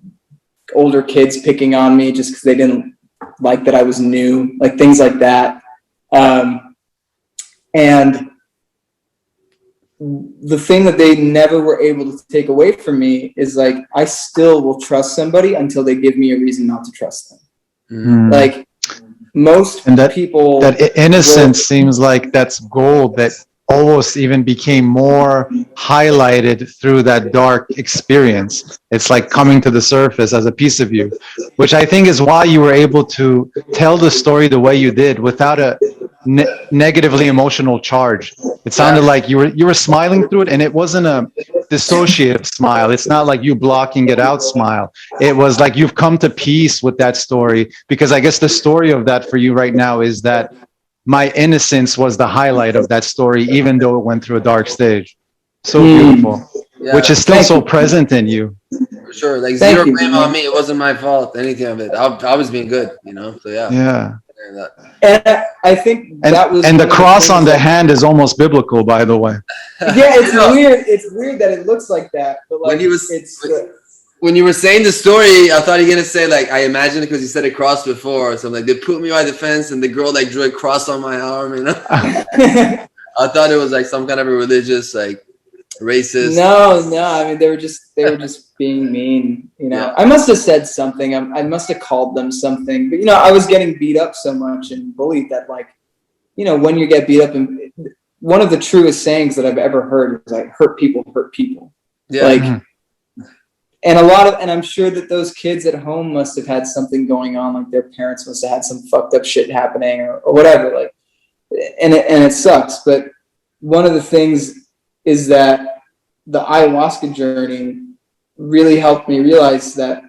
older kids picking on me just because they didn't like that I was new, like things like that. And the thing that they never were able to take away from me is like, I still will trust somebody until they give me a reason not to trust them. Like most people, that innocence seems like that's gold that almost even became more highlighted through that dark experience. It's like coming to the surface as a piece of you, which I think is why you were able to tell the story the way you did without a negatively emotional charge. It sounded like you were smiling through it, and it wasn't dissociative smile. It's not like you blocking it out smile. It was like you've come to peace with that story, because I guess the story of that for you right now is that my innocence was the highlight of that story, even though it went through a dark stage. So beautiful, Yeah, which is still so present in you. for sure. Like Thank zero you, blame man. on me. It wasn't my fault. Anything of it. I was being good, you know. So yeah. Yeah. And I think And, that was and the one of cross things on the that- hand is almost biblical, by the way. Yeah, it's weird. It's weird that it looks like that, but like When you were saying the story, I thought you were gonna say like I imagined it because you said a cross before. So I'm like, they put me by the fence and the girl like drew a cross on my arm, you know. I thought it was like some kind of a religious like racist. No, I mean they were just being mean, you know. Yeah. I must have said something. I must have called them something, but you know, I was getting beat up so much and bullied that, like, you know, when you get beat up, and one of the truest sayings that I've ever heard is like, hurt people hurt people. Yeah. Like, and I'm sure that those kids at home must have had something going on, like their parents must have had some fucked up shit happening or whatever, like, and it sucks. But one of the things is that the ayahuasca journey really helped me realize that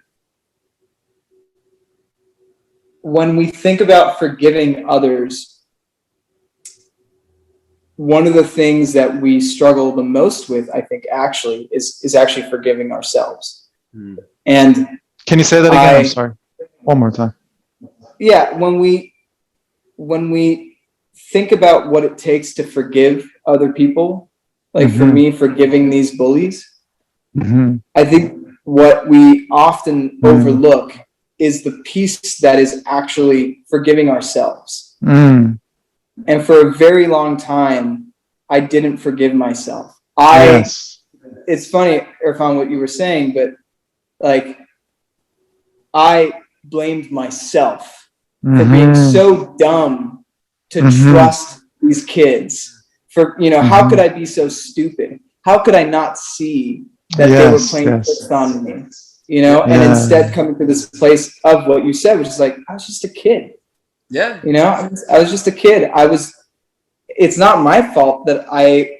when we think about forgiving others, one of the things that we struggle the most with, I think, actually is actually forgiving ourselves. And can you say that again? I'm sorry. One more time. Yeah, when we think about what it takes to forgive other people, like for me, forgiving these bullies, I think what we often overlook is the piece that is actually forgiving ourselves. And for a very long time, I didn't forgive myself. It's funny, Irfan, what you were saying, but like, I blamed myself for being so dumb to trust these kids. For, you know, how could I be so stupid? How could I not see that they were playing tricks on me? You know, and instead coming to this place of what you said, which is like, I was just a kid. Yeah. You know, I was just a kid. It's not my fault that I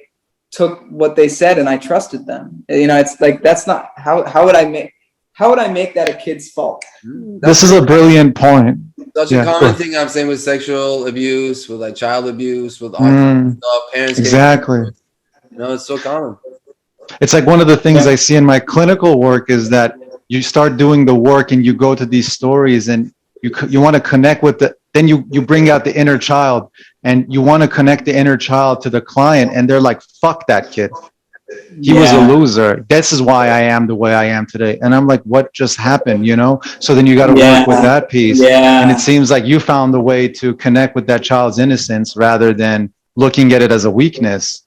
took what they said and I trusted them. You know, it's like, that's not, how would I make that a kid's fault? This is a brilliant point. Such a common thing I'm saying with sexual abuse, with like child abuse, with all stuff, parents. Exactly. You know, it's so common. It's like one of the things I see in my clinical work is that you start doing the work and you go to these stories and you want to connect with then you bring out the inner child and you want to connect the inner child to the client, and they're like, fuck that kid. He was a loser. This is why I am the way I am today. And I'm like, what just happened, you know? So then you got to work with that piece. And it seems like you found the way to connect with that child's innocence rather than looking at it as a weakness.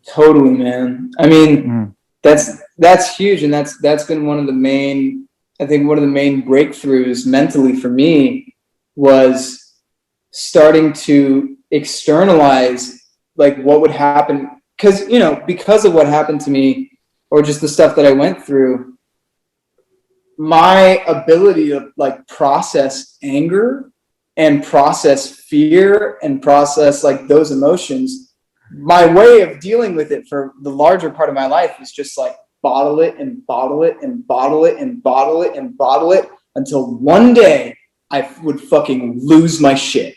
Totally, man. I mean, that's huge. And that's been one of the main breakthroughs mentally for me was starting to externalize like what would happen. Because, you know, because of what happened to me or just the stuff that I went through, my ability to like process anger and process fear and process like those emotions, my way of dealing with it for the larger part of my life was just like bottle it and bottle it and bottle it and bottle it and bottle it until one day I would fucking lose my shit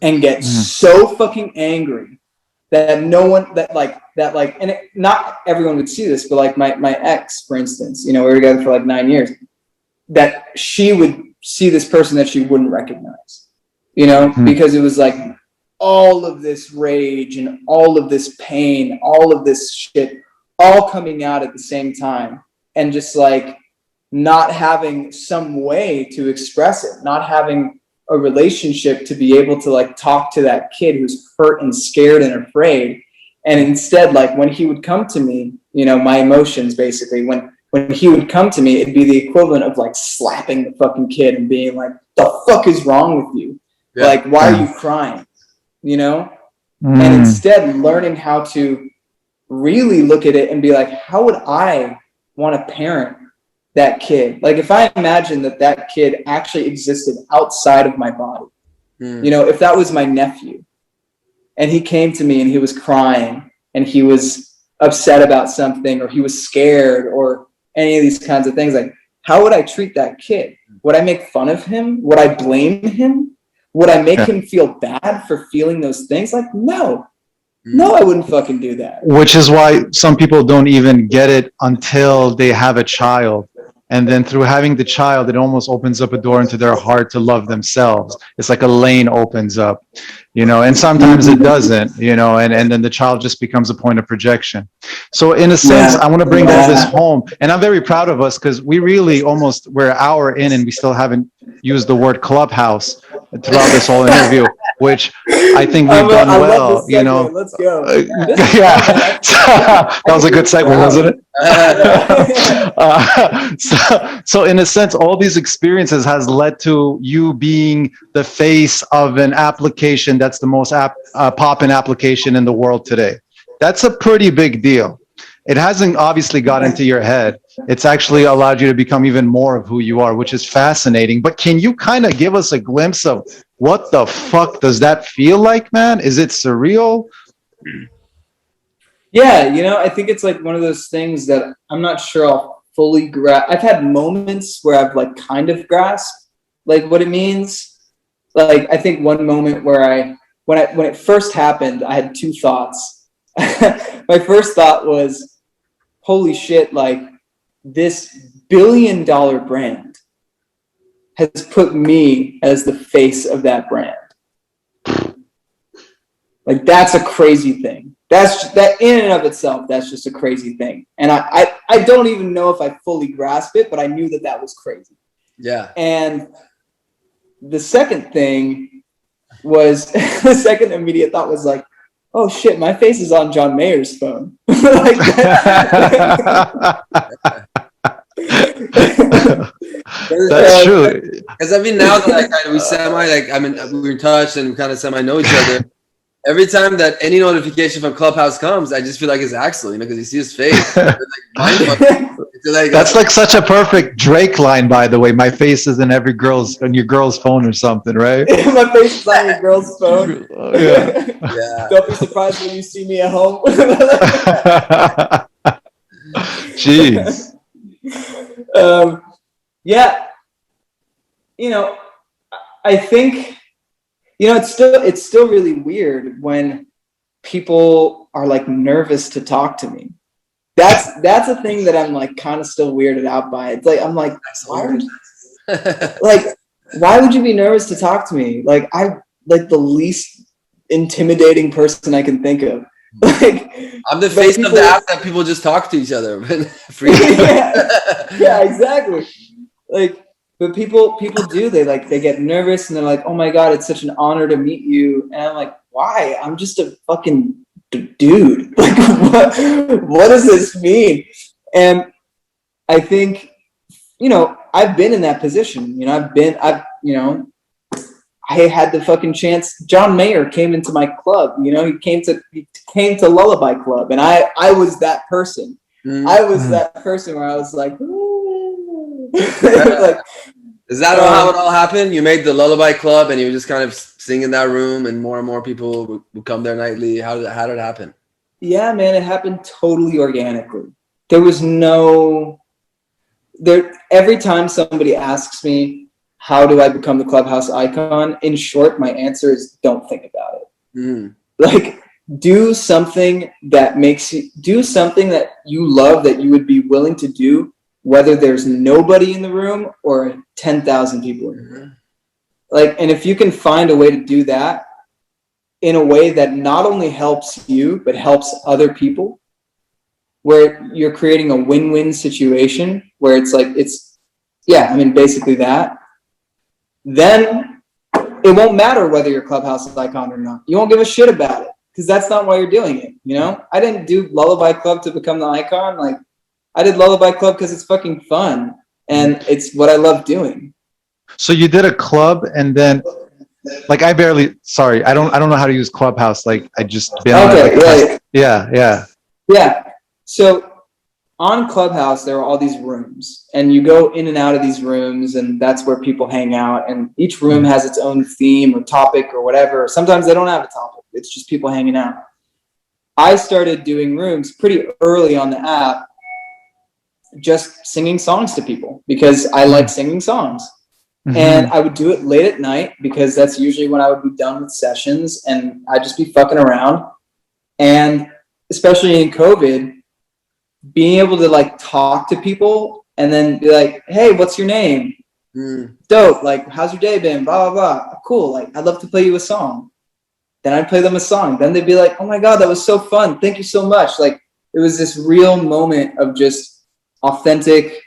and get so fucking angry that and not everyone would see this, but like my ex, for instance, you know, we were together for like 9 years, that she would see this person that she wouldn't recognize, you know, because it was like all of this rage and all of this pain, all of this shit, all coming out at the same time, and just like not having some way to express it, not having a relationship to be able to like talk to that kid who's hurt and scared and afraid. And instead, like when he would come to me, you know, my emotions basically, when he would come to me, it'd be the equivalent of like slapping the fucking kid and being like, the fuck is wrong with you? Like, why are you crying? You know? And instead learning how to really look at it and be like, how would I want to parent that kid? Like if I imagine that kid actually existed outside of my body, you know, if that was my nephew and he came to me and he was crying and he was upset about something, or he was scared, or any of these kinds of things, like, how would I treat that kid? Would I make fun of him? Would I blame him? Would I make him feel bad for feeling those things? Like, no, I wouldn't fucking do that. Which is why some people don't even get it until they have a child. And then through having the child, it almost opens up a door into their heart to love themselves. It's like a lane opens up, and sometimes it doesn't, and then the child just becomes a point of projection. So in a sense, I want to bring all this home. And I'm very proud of us because we really we're an hour in and we still haven't used the word Clubhouse throughout this whole interview, which I think we've done well, Let's go. Yeah, that was a good segue, wasn't it? So in a sense, all these experiences has led to you being the face of an application that's the most poppin' application in the world today. That's a pretty big deal. It hasn't obviously got into your head. It's actually allowed you to become even more of who you are, which is fascinating. But can you kind of give us a glimpse of what the fuck does that feel like, man? Is it surreal? Yeah, I think it's like one of those things that I'm not sure I'll fully grasp. I've had moments where I've like kind of grasped like what it means. Like, I think one moment where when it first happened, I had two thoughts. My first thought was, holy shit, like, this $1 billion brand has put me as the face of that brand. Like, that's a crazy thing. That in and of itself, that's just a crazy thing. And I don't even know if I fully grasp it, but I knew that was crazy. Yeah. And the second thing was, the second immediate thought was like, oh shit, my face is on John Mayer's phone. Like that's true. Because I mean, now that we're in touch and we kind of semi know each other. Every time that any notification from Clubhouse comes, I just feel like it's Axel, because you see his face. That's like such a perfect Drake line, by the way. My face is in on your girl's phone or something, right? My face is on your girl's phone. Yeah. Don't be surprised when you see me at home. Jeez. Yeah. I think, it's still really weird when people are like nervous to talk to me. That's a thing that I'm like kind of still weirded out by. It's like, I'm like, why would you be nervous to talk to me? Like, I'm like the least intimidating person I can think of. Like, I'm the face of the app that people just talk to each other. Yeah, exactly. Like, but people do, they get nervous and they're like, oh my God, it's such an honor to meet you. And I'm like, why? I'm just a fucking dude. Like, what does this mean? And I think, I've been in that position. I had the fucking chance. John Mayer came into my club, he came to Lullaby Club, and I was that person. I was that person where I was like, like, is that how it all happened? You made the Lullaby Club and you just kind of sing in that room and more people would come there nightly. How did it happen? Yeah, man, it happened totally organically. There was every time somebody asks me, how do I become the Clubhouse icon? In short, my answer is don't think about it. Like, do something that you love, that you would be willing to do, whether there's nobody in the room or 10,000 people in the room. Like, and if you can find a way to do that in a way that not only helps you, but helps other people, where you're creating a win-win situation where it's like, basically that, then it won't matter whether you're Clubhouse icon or not. You won't give a shit about it, because that's not why you're doing it. I didn't do Lullaby Club to become the icon. Like, I did Lullaby Club because it's fucking fun and it's what I love doing. So you did a club, and then, like, I don't know how to use Clubhouse. Like, I just been on it. Like, yeah. So on Clubhouse, there are all these rooms, and you go in and out of these rooms, and that's where people hang out. And each room has its own theme or topic or whatever. Sometimes they don't have a topic. It's just people hanging out. I started doing rooms pretty early on the app, just singing songs to people because I like singing songs. And I would do it late at night because that's usually when I would be done with sessions, and I'd just be fucking around. And especially in COVID, being able to like talk to people and then be like, hey, what's your name? Dope. Like, how's your day been? Blah, blah, blah. Cool. Like, I'd love to play you a song. Then I'd play them a song. Then they'd be like, oh my God, that was so fun. Thank you so much. Like, it was this real moment of just authentic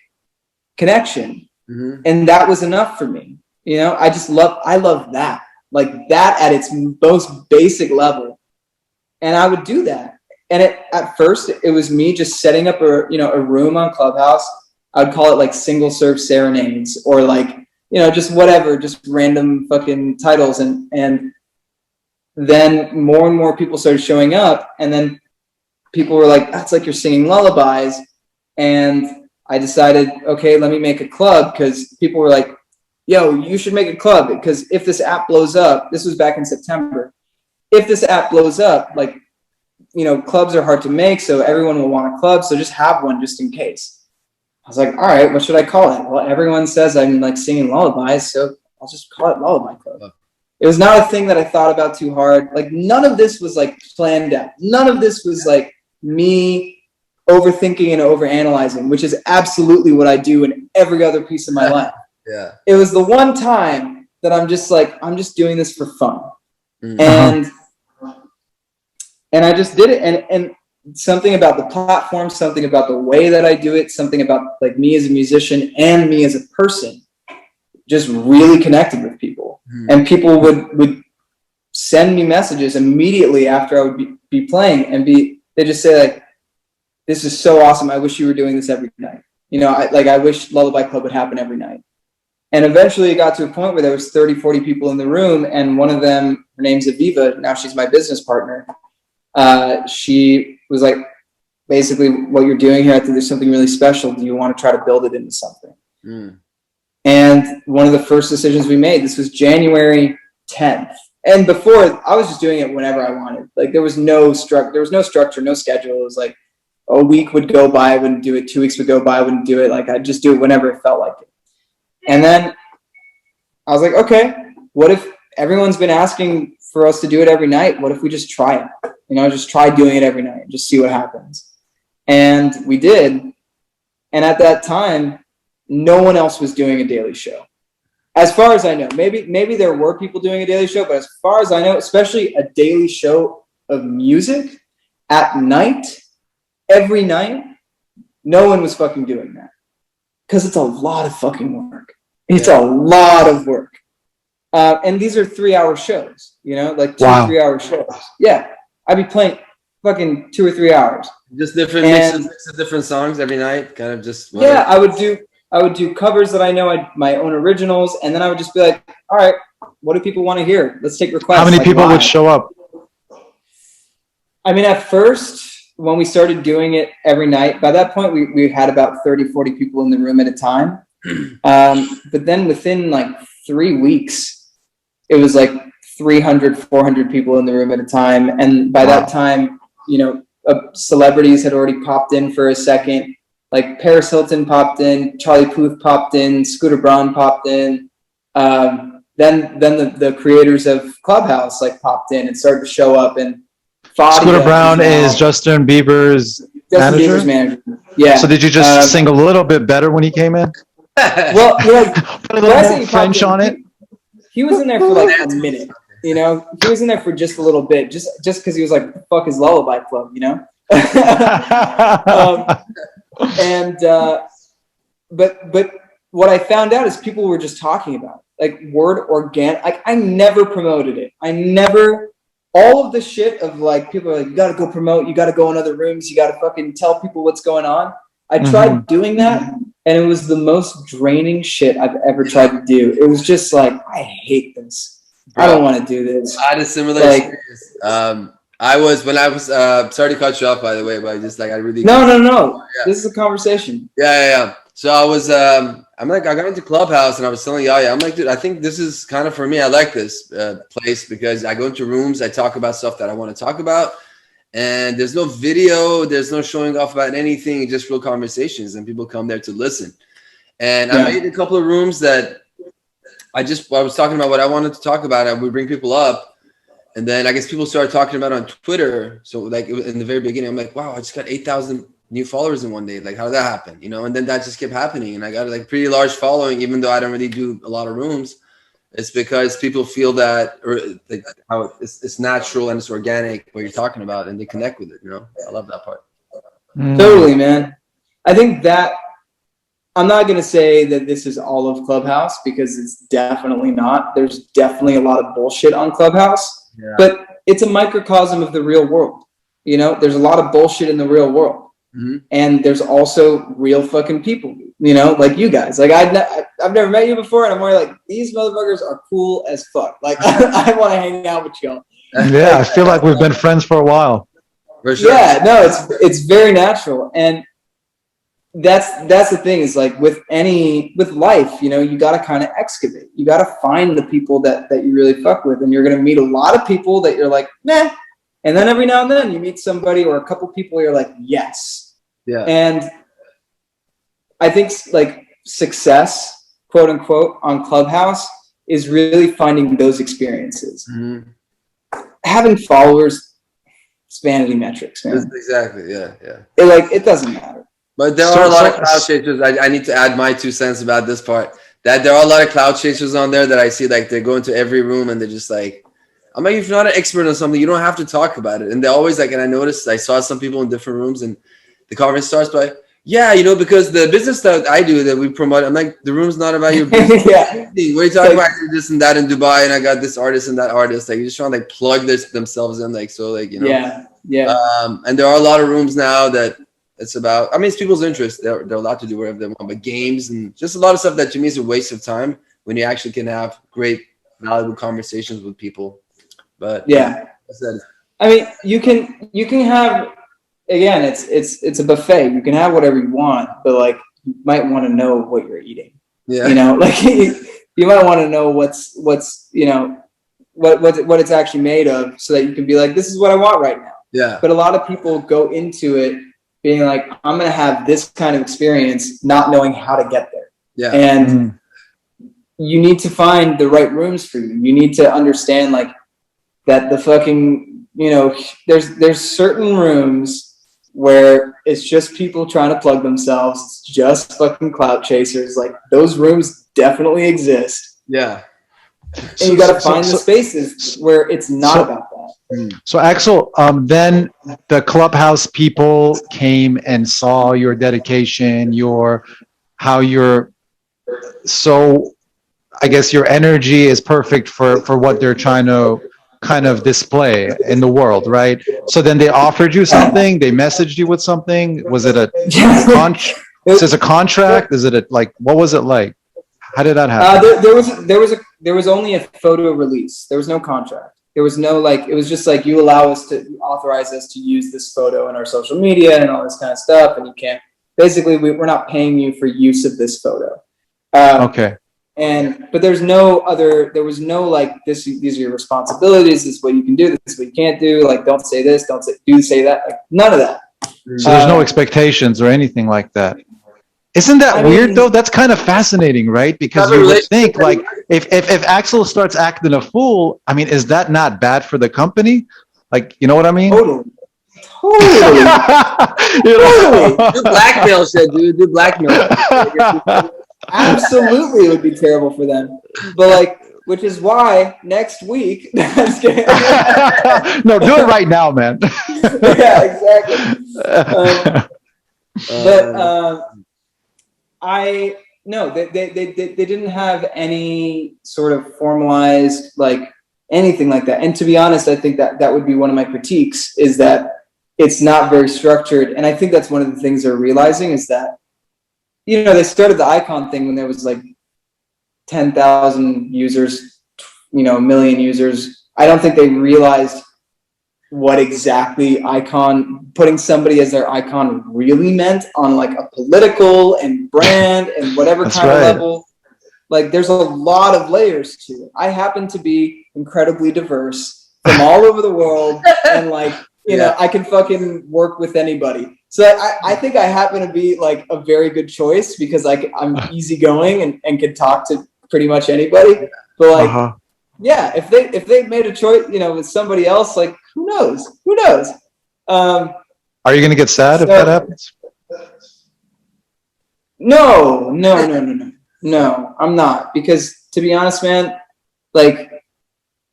connection. And that was enough for me. You know, I love that. Like that at its most basic level. And I would do that. And at first it was me just setting up a room on Clubhouse. I'd call it like single serve serenades or like, you know, just whatever, just random fucking titles. And then more and more people started showing up. And then people were like, that's like you're singing lullabies. And I decided, okay, let me make a club, because people were like, yo, you should make a club, because if this app blows up, this was back in September, if this app blows up, like, you know, clubs are hard to make, so everyone will want a club, so just have one just in case. I was like, all right, what should I call it? Well, everyone says I'm like singing lullabies, so I'll just call it Lullaby Club. It was not a thing that I thought about too hard. Like, none of this was like planned out. None of this was like me overthinking and overanalyzing, which is absolutely what I do in every other piece of my life. Yeah. It was the one time that I'm just like, I'm just doing this for fun. And I just did it. And something about the platform, something about the way that I do it, something about like me as a musician and me as a person just really connected with people. And people would send me messages immediately after I would be playing and they just say like, this is so awesome. I wish you were doing this every night. You know, I wish Lullaby Club would happen every night. And eventually it got to a point where there was 30, 40 people in the room. And one of them, her name's Aviva. Now she's my business partner. She was like, basically, what you're doing here, I think there's something really special. Do you want to try to build it into something? And one of the first decisions we made, this was January 10th. And before, I was just doing it whenever I wanted. Like, there was no structure, no schedule. It was like, a week would go by, I wouldn't do it. 2 weeks would go by, I wouldn't do it. Like, I'd just do it whenever it felt like it. And then I was like, okay, what if everyone's been asking for us to do it every night? What if we just try it? You know, just try doing it every night, just see what happens. And we did. And at that time, no one else was doing a daily show. As far as I know, maybe there were people doing a daily show, but as far as I know, especially a daily show of music at night, every night, no one was fucking doing that. Because it's a lot of fucking work. It's a lot of work. And these are 3-hour shows, you know, like 2 or 3 hour shows. Yeah. I'd be playing fucking 2 or 3 hours. Just different mix of different songs every night, kind of just. Yeah, I would do covers that I know, my own originals, and then I would just be like, all right, what do people want to hear? Let's take requests. How many like, people live. would show up? I mean, at first, when we started doing it every night, by that point, we had about 30, 40 people in the room at a time. But then within like 3 weeks, it was like 300, 400 people in the room at a time. And by that time, you know, celebrities had already popped in for a second. Like Paris Hilton popped in, Charlie Puth popped in, Scooter Braun popped in. Then the creators of Clubhouse like popped in and started to show up. And Scooter Braun is Justin Bieber's manager? Yeah. So did you just sing a little bit better when he came in? Well, yeah, put a little more French on it. He was in there for like a minute, you know. He was in there for just a little bit, just because he was like, "What the fuck is Lullaby Club?" You know. But what I found out is people were just talking about it, like word organic. Like I never promoted it. All of the shit of like people are like, you gotta go promote, you gotta go in other rooms, you gotta fucking tell people what's going on. I tried doing that, and it was the most draining shit I've ever tried to do. It was just like, I hate this. Bro, I don't want to do this. I had a similar experience. I was sorry to cut you off, by the way, but I really no. Yeah. This is a conversation. Yeah. So I was I got into Clubhouse and I was telling Yaya, I'm like, dude, I think this is kind of for me. I like this place because I go into rooms, I talk about stuff that I want to talk about, And there's no video, there's no showing off about anything, just real conversations, and people come there to listen. And I made a couple of rooms that I was talking about what I wanted to talk about, and we bring people up. And then I guess people started talking about it on Twitter. So like in the very beginning, I'm like, wow, I just got 8,000 new followers in one day. Like, how did that happen? You know, and then that just kept happening. And I got like pretty large following, even though I don't really do a lot of rooms. It's because people feel that, or like how it's natural and it's organic what you're talking about, and they connect with it. You know, I love that part. Totally, man. I think that I'm not going to say that this is all of Clubhouse, because it's definitely not. There's definitely a lot of bullshit on Clubhouse, but it's a microcosm of the real world. You know, there's a lot of bullshit in the real world. And there's also real fucking people, you know, like you guys. Like I've never met you before, and I'm more like, these motherfuckers are cool as fuck. Like I want to hang out with y'all. Yeah, I feel like we've been friends for a while. For sure. Yeah, no, it's very natural. And that's the thing, is like with life, you know, you got to kind of excavate. You got to find the people that you really fuck with, and you're going to meet a lot of people that you're like, meh. And then every now and then you meet somebody or a couple people you're like, yes. Yeah. And I think like success, quote unquote, on Clubhouse is really finding those experiences. Having followers, it's vanity metrics, man. Exactly. Yeah. It doesn't matter. But there are a lot of cloud chasers. I need to add my 2 cents about this part. That there are a lot of cloud chasers on there that I see, like they go into every room and they're just like, I'm like, if you're not an expert on something, you don't have to talk about it. And they're always like, and I saw some people in different rooms, and the conference starts by, yeah, you know, because the business that I do, that we promote, I'm like, the room's not about your business. Yeah. What are you talking about? This and that in Dubai, and I got this artist and that artist. Like, you're just trying to like plug themselves in, like, so, like, you know. Yeah. And there are a lot of rooms now that it's about, I mean, it's people's interest. They're allowed to do whatever they want, but games and just a lot of stuff that to me is a waste of time when you actually can have great, valuable conversations with people. But yeah, I mean, you can have, again, it's a buffet. You can have whatever you want, but like you might want to know what you're eating. Yeah, you know, like you might want to know what's you know what it's actually made of, so that you can be like, this is what I want right now. Yeah. But a lot of people go into it being like, I'm gonna have this kind of experience, not knowing how to get there. Yeah. And you need to find the right rooms for you. You need to understand like that the fucking, you know, there's certain rooms where it's just people trying to plug themselves. It's just fucking clout chasers. Like those rooms definitely exist. Yeah. And you got to find the spaces where it's not about that. So Axel, then the Clubhouse people came and saw your dedication, so I guess your energy is perfect for what they're trying to kind of display in the world, right? So then they offered you something, they messaged you with something. Was it a contract? Is it like, what was it like? How did that happen? There was only a photo release. There was no contract. There was no like, it was just like, you authorize us to use this photo in our social media and all this kind of stuff, and you can't, basically we're not paying you for use of this photo. Okay. But there was no like, these are your responsibilities, this is what you can do, this is what you can't do, like don't say this, say that, like none of that. So there's no expectations or anything like that. Isn't that weird though? That's kind of fascinating, right? Because you would think like if Axel starts acting a fool, I mean, is that not bad for the company? Like, you know what I mean? Totally. Do blackmail shit, dude. Do blackmail. Absolutely, it would be terrible for them. But like, which is why next week. No, do it right now, man. Yeah, exactly. They didn't have any sort of formalized like anything like that. And to be honest, I think that would be one of my critiques, is that it's not very structured. And I think that's one of the things they're realizing, is that, you know, they started the icon thing when there was like 10,000 users, you know, 1 million users. I don't think they realized what exactly putting somebody as their icon really meant on like a political and brand and whatever of level. Like there's a lot of layers to it. I happen to be incredibly diverse from all over the world, and like you know, I can fucking work with anybody. So I think I happen to be like a very good choice because I'm easygoing and can talk to pretty much anybody. But like, yeah, if they made a choice, you know, with somebody else, like who knows? Are you gonna get sad if that happens? No, I'm not, because to be honest, man, like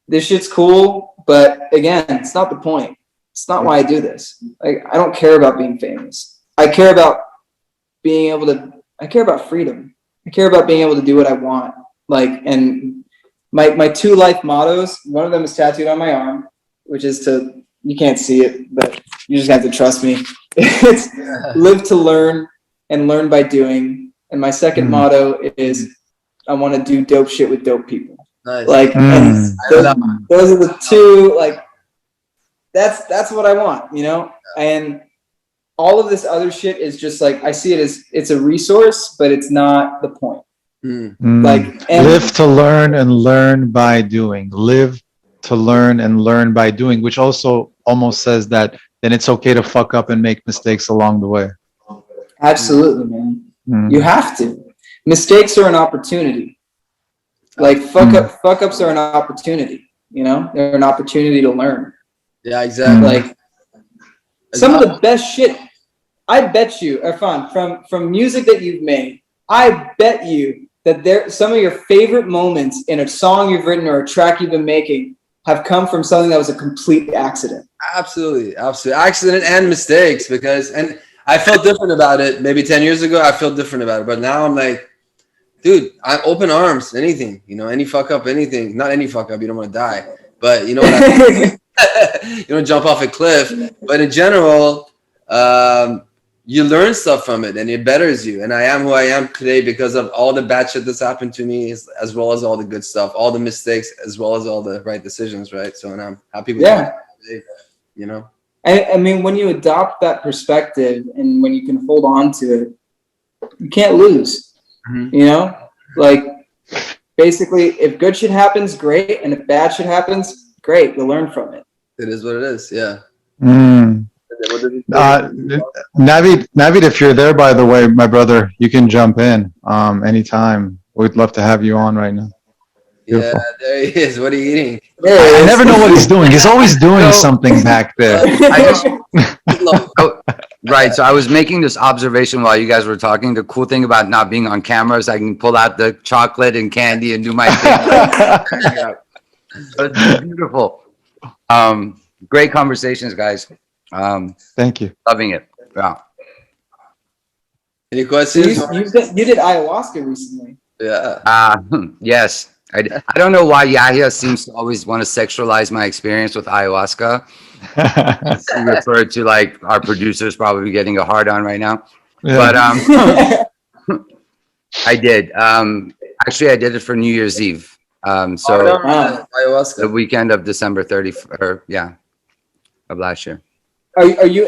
this shit's cool, but again, it's not the point. It's not why I do this. Like, I don't care about being famous. I care about freedom. I care about being able to do what I want. Like, and my 2 life mottos, one of them is tattooed on my arm, which is you can't see it, but you just have to trust me. It's live to learn and learn by doing. And my second motto is I want to do dope shit with dope people. Nice. Like, and those are the 2, like, that's what I want, you know? And all of this other shit is just like, I see it as it's a resource, but it's not the point. Like, live to learn and learn by doing. Live to learn and learn by doing, which also almost says that then it's okay to fuck up and make mistakes along the way. Absolutely, man. You have to. Mistakes are an opportunity. Like fuck ups are an opportunity, you know? They're an opportunity to learn. Yeah, exactly. Like some of the best shit, I bet you, Irfan, from music that you've made, I bet you that some of your favorite moments in a song you've written or a track you've been making have come from something that was a complete accident. Absolutely. Accident and mistakes, and I felt different about it. Maybe 10 years ago, I felt different about it. But now I'm like, dude, I'm open arms, anything, you know, any fuck up, anything. Not any fuck up, you don't want to die. But you know what I mean? You don't jump off a cliff. But in general, you learn stuff from it and it betters you. And I am who I am today because of all the bad shit that's happened to me, as well as all the good stuff, all the mistakes, as well as all the right decisions, right? So, and I'm happy with that, you know? I mean, when you adopt that perspective and when you can hold on to it, you can't lose, you know? Like, basically, if good shit happens, great. And if bad shit happens, great. You'll learn from it. It is what it is, yeah. Navid, if you're there, by the way, my brother, you can jump in anytime. We'd love to have you on right now. Beautiful. Yeah, there he is. What are you eating? I never know what he's doing. He's always doing something back there. Right. So I was making this observation while you guys were talking. The cool thing about not being on camera is I can pull out the chocolate and candy and do my thing. It's beautiful. Great conversations, guys. Thank you. Loving it. Yeah. Any questions? You did ayahuasca recently. Yeah. Yes. I don't know why Yahya seems to always want to sexualize my experience with ayahuasca. He referred to like our producers probably getting a hard on right now. Yeah. But I did. Actually, I did it for New Year's Eve. Ayahuasca. The weekend of December 30th, of last year. Are you?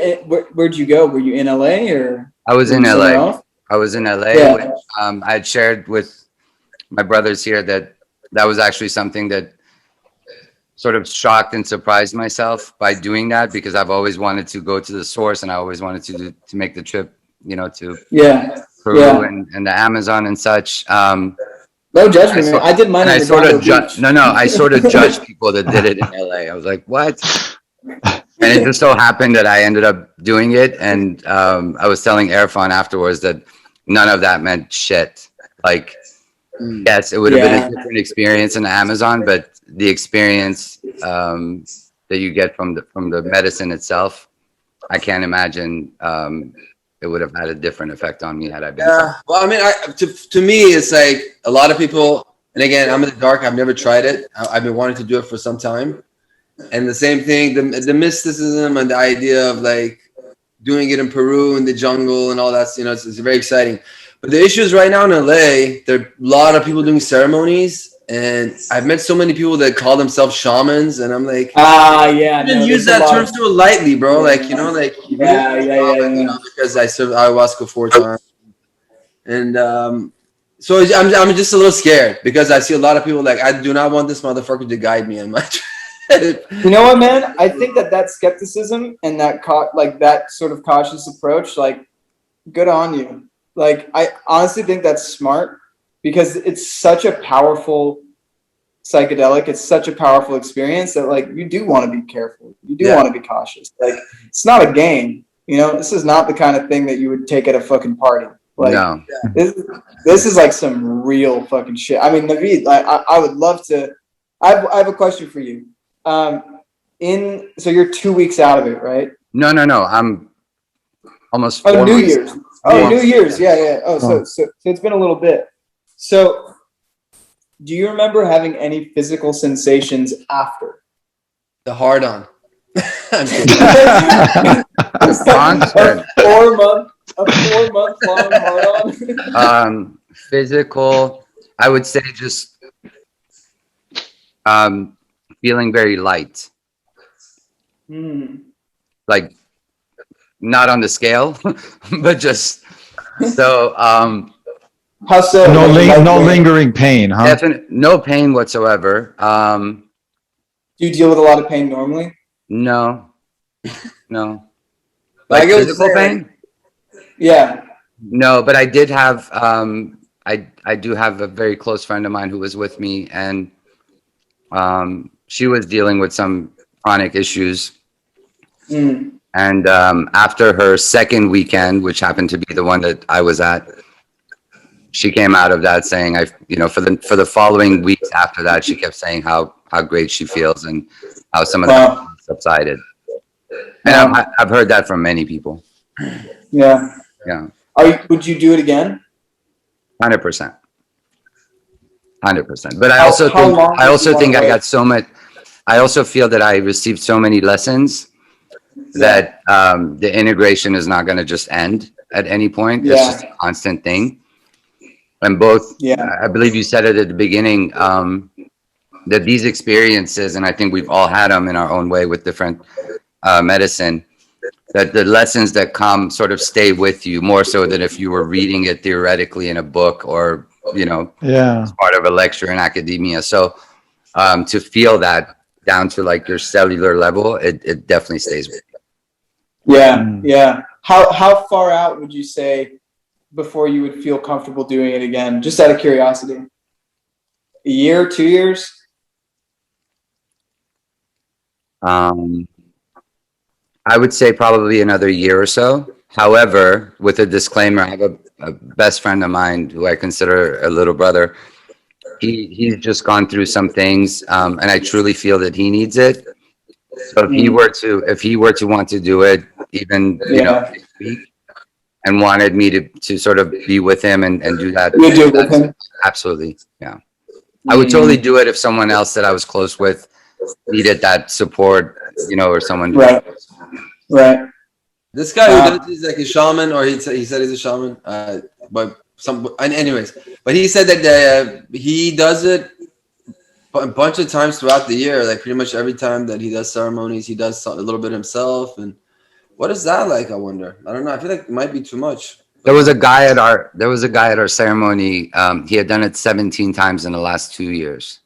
Where'd you go? Were you in LA or? I was in LA. I was in LA. Yeah. I had shared with my brothers here that was actually something that sort of shocked and surprised myself by doing that, because I've always wanted to go to the source and I always wanted to make the trip, you know, to Peru and the Amazon and such. No judgment. I did mine. I sort of I sort of judged people that did it in LA. I was like, what? And it just so happened that I ended up doing it. And I was telling Irfan afterwards that none of that meant shit. Like, yes, it would have been a different experience in the Amazon, but the experience that you get from the medicine itself, I can't imagine it would have had a different effect on me had I been. Yeah, well, I mean, to me, it's like a lot of people, and again, I'm in the dark. I've never tried it. I've been wanting to do it for some time. And the same thing, the mysticism and the idea of like doing it in Peru in the jungle and all that, you know, it's very exciting. But the issue is right now in LA, there are a lot of people doing ceremonies, and I've met so many people that call themselves shamans, and I'm like, yeah, I didn't use that term so lightly, bro. Like, you know, like, you know, because I served ayahuasca 4 times, and so I'm just a little scared because I see a lot of people like, I do not want this motherfucker to guide me in my You know what, man? I think that skepticism and that sort of cautious approach, like, good on you. Like, I honestly think that's smart because it's such a powerful psychedelic. It's such a powerful experience that, like, you do want to be careful. You do want to be cautious. Like, it's not a game. You know, this is not the kind of thing that you would take at a fucking party. Like, No. this is like some real fucking shit. I mean, Naveed, like, I would love to. I have a question for you. So you're 2 weeks out of it, right? No. I'm almost 4 New months. Year's. Oh, New Year's. Yeah. Oh, so it's been a little bit. So, do you remember having any physical sensations after? The hard on. I'm kidding. a 4 month long hard on. Physical, I would say just feeling very light. Like, not on the scale, but just so. How so? No lingering pain, huh? No pain whatsoever. Do you deal with a lot of pain normally? No. Like physical pain? Yeah. No, but I did have. I do have a very close friend of mine who was with me, and she was dealing with some chronic issues. And after her second weekend, which happened to be the one that I was at, she came out of that saying, for the following weeks after that, she kept saying how great she feels and how some of that subsided. And I've heard that from many people. Yeah. Yeah. Would you do it again? 100%. 100%. But I also think I got so much. I also feel that I received so many lessons that the integration is not going to just end at any point. It's just a constant thing. And I believe you said it at the beginning, that these experiences, and I think we've all had them in our own way with different medicine, that the lessons that come sort of stay with you more so than if you were reading it theoretically in a book or, as part of a lecture in academia. So to feel that down to like your cellular level, it definitely stays with you. Yeah. How far out would you say before you would feel comfortable doing it again? Just out of curiosity. A year, 2 years? I would say probably another year or so. However, with a disclaimer, I have a best friend of mine who I consider a little brother. He's just gone through some things, and I truly feel that he needs it. So if he were to want to do it, even next week, and wanted me to sort of be with him and do that, you do it with him? Absolutely, yeah. I would totally do it if someone else that I was close with needed that support, or someone. Right. This guy who does, he's like a shaman, or he said he's a shaman. But he said that he does it a bunch of times throughout the year. Like pretty much every time that he does ceremonies, he does a little bit himself. And what is that like? I wonder. I don't know. I feel like it might be too much. There was a guy at our ceremony. He had done it 17 times in the last 2 years.